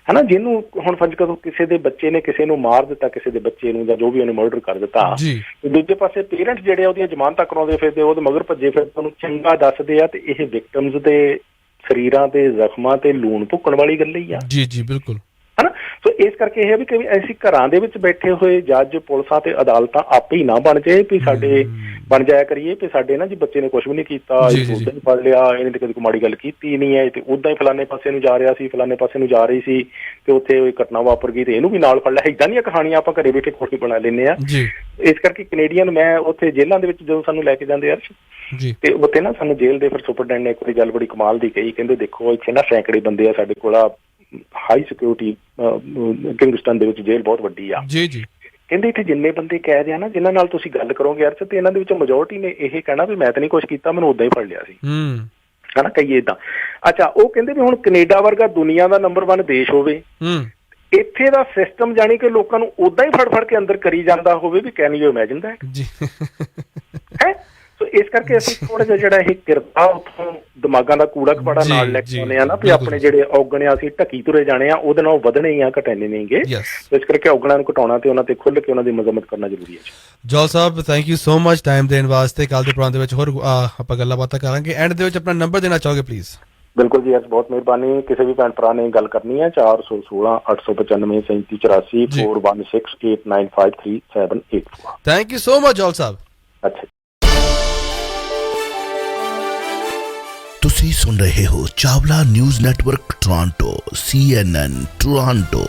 ਹਨਾ। ਜਿਹਨੂੰ ਹੁਣ ਫਰਜ਼ ਕਰੋ ਕਿਸੇ ਦੇ ਬੱਚੇ ਨੇ ਕਿਸੇ ਨੂੰ ਮਾਰ ਦਿੱਤਾ, ਕਿਸੇ ਦੇ ਬੱਚੇ ਨੂੰ, ਜਾਂ ਜੋ ਵੀ ਉਹਨੇ ਮਰਡਰ ਕਰ ਦਿੱਤਾ, ਦੂਜੇ ਪਾਸੇ ਪੇਰੈਂਟਸ ਜਿਹੜੇ ਉਹਦੀਆਂ ਜ਼ਮਾਨਤਾਂ ਕਰਾਉਂਦੇ ਫਿਰਦੇ, ਉਹਦੇ ਮਗਰ ਭੱਜੇ ਫਿਰ ਉਹਨੂੰ ਚੰਗਾ ਦੱਸਦੇ ਆ, ਤੇ ਇਹ ਵਿਕਟਮਸ ਦੇ ਸਰੀਰਾਂ ਤੇ ਜ਼ਖਮਾਂ ਤੇ ਲੂਣ ਭੁੱਕਣ ਵਾਲੀ ਗੱਲ ਹੀ ਆ। ਜੀ ਬਿਲਕੁਲ ਹਨਾ। ਸੋ ਇਸ ਕਰਕੇ ਇਹ ਵੀ ਕਿ ਅਸੀਂ ਘਰਾਂ ਦੇ ਵਿੱਚ ਬੈਠੇ ਹੋਏ ਜੱਜ, ਪੁਲਿਸਾਂ ਤੇ ਅਦਾਲਤਾਂ ਆਪੇ ਹੀ ਨਾ ਬਣ ਜਾਏ ਵੀ ਸਾਡੇ ਬਣ ਜਾਇਆ ਕਰੀਏ ਵੀ ਸਾਡੇ ਨਾ ਜੀ ਬੱਚੇ ਨੇ ਕੁਛ ਵੀ ਨਹੀਂ ਕੀਤਾ, ਉਦਾਂ ਹੀ ਫੜ ਲਿਆ, ਇਹਨੇ ਤੇ ਕਦੇ ਕੋਈ ਮਾੜੀ ਗੱਲ ਕੀਤੀ ਨਹੀਂ ਹੈ, ਤੇ ਉਦਾਂ ਹੀ ਫਲਾਨੇ ਪਾਸੇ ਨੂੰ ਜਾ ਰਿਹਾ ਸੀ, ਫਲਾਨੇ ਪਾਸੇ ਨੂੰ ਜਾ ਰਹੀ ਸੀ, ਤੇ ਉੱਥੇ ਘਟਨਾ ਵਾਪਰ ਗਈ ਤੇ ਇਹਨੂੰ ਵੀ ਨਾਲ ਫੜ ਲਿਆ। ਏਦਾਂ ਦੀਆਂ ਕਹਾਣੀਆਂ ਆਪਾਂ ਘਰੇ ਬੈਠੇ ਖੋਲ ਕੇ ਬਣਾ ਲੈਂਦੇ ਆ। ਇਸ ਕਰਕੇ ਕੈਨੇਡੀਅਨ, ਮੈਂ ਉੱਥੇ ਜੇਲ੍ਹਾਂ ਦੇ ਵਿੱਚ ਜਦੋਂ ਸਾਨੂੰ ਲੈ ਕੇ ਜਾਂਦੇ ਅਰਸ਼, ਤੇ ਉੱਥੇ ਨਾ ਸਾਨੂੰ ਜੇਲ੍ਹ ਦੇ ਫਿਰ ਸੁਪਰਡੈਂਟ ਨੇ ਇੱਕ ਵਾਰੀ ਗੱਲ ਬੜੀ ਕਮਾਲ ਦੀ ਕਹੀ, ਕਹਿੰਦੇ ਦੇਖੋ ਇੱਥੇ ਨਾ ਸੈਂਕੜੇ ਬੰਦੇ ਆ ਸਾਡੇ ਕੋਲ, ਹਾਈ ਸਿਕਿਉਰਿਟੀ ਕਿੰਗਸਟਨ ਦੇ ਵਿੱਚ ਜੇਲ੍ਹ ਬਹੁਤ ਵੱਡੀ ਆ। ਕਹਿੰਦੇ ਇੱਥੇ ਜਿੰਨੇ ਬੰਦੇ ਕੈਦ ਆ ਨਾ, ਜਿਨ੍ਹਾਂ ਨਾਲ ਤੁਸੀਂ ਗੱਲ ਕਰੋਗੇ ਅਰਸ਼, ਤੇ ਇਹਨਾਂ ਦੇ ਵਿੱਚੋਂ ਮੈਜੋਰਟੀ ਨੇ ਇਹ ਕਹਿਣਾ ਵੀ ਮੈਂ ਤਾਂ ਨਹੀਂ ਕੁਛ ਕੀਤਾ, ਮੈਨੂੰ ਉਦਾਂ ਹੀ ਫੜ ਲਿਆ ਸੀ ਹਨਾ, ਕਹੀਏ ਏਦਾਂ। ਅੱਛਾ, ਉਹ ਕਹਿੰਦੇ ਵੀ ਹੁਣ ਕੈਨੇਡਾ ਵਰਗਾ ਦੁਨੀਆ ਦਾ ਨੰਬਰ 1 ਦੇਸ਼ ਹੋਵੇ, ਇੱਥੇ ਦਾ ਸਿਸਟਮ ਜਾਣੀ ਕਿ ਲੋਕਾਂ ਨੂੰ ਉਦਾਂ ਹੀ ਫੜ ਕੇ ਅੰਦਰ ਕਰੀ ਜਾਂਦਾ ਹੋਵੇ, ਵੀ ਕੈਨ ਯੂ ਇਮੈਜਿਨ ਦੈਟ ਹੈ। ਸੋ ਇਸ ਕਰਕੇ ਅਸੀਂ ਥੋੜਾ ਜਿਹਾ ਜਿਹੜਾ ਇਹ ਕਿਰਪਾ ਉੱਥੋਂ ਦਿਮਾਗਾਂ ਦਾ ਕੂੜਾ ਕਪਾੜਾ ਨਾਲ ਲੈ ਕੇ ਆਉਂਦੇ ਆ ਨਾ, ਵੀ ਆਪਣੇ ਜਿਹੜੇ ਔਗਣ ਆ ਅਸੀਂ ਢੱਕੀ ਤੁਰੇ ਜਾਣੇ ਆ, ਉਹਦੇ ਨਾਲ ਵਧਣੇ ਹੀ ਆ, ਘਟਣੇ ਨਹੀਂਗੇ। ਇਸ ਕਰਕੇ ਔਗਣਾਂ ਨੂੰ ਘਟਾਉਣਾ ਤੇ ਉਹਨਾਂ ਤੇ ਖੁੱਲ੍ਹ ਕੇ ਉਹਨਾਂ ਦੀ ਮਜ਼ਮਤ ਕਰਨਾ ਜ਼ਰੂਰੀ ਹੈ। ਜੌਲ ਸਾਹਿਬ thank you so much time ਦੇਣ ਵਾਸਤੇ। ਕੱਲ੍ਹ ਦੇ ਪ੍ਰੋਗਰਾਮ ਦੇ ਵਿੱਚ ਹੋਰ ਆਪਾਂ ਗੱਲਾਂ ਬਾਤਾਂ ਕਰਾਂਗੇ। ਐਂਡ ਦੇ ਵਿੱਚ ਆਪਣਾ ਨੰਬਰ ਦੇਣਾ ਚਾਹੋਗੇ ਪਲੀਜ਼? ਬਿਲਕੁਲ ਜੀ, ਯਸ, ਬਹੁਤ ਮਿਹਰਬਾਨੀ। ਕਿਸੇ ਵੀ ਭੈਣ ਭਰਾ ਨੇ ਗੱਲ ਕਰਨੀ ਹੈ 416 895 3784 4168953784। ਥੈਂਕ ਯੂ ਸੋ ਮਚ ਜੌਲ ਸਾਹਿਬ। ਅੱਛਾ, ਤੁਸੀਂ ਸੁਣ ਰਹੇ ਹੋ Chawla news network Toronto CNN Toronto.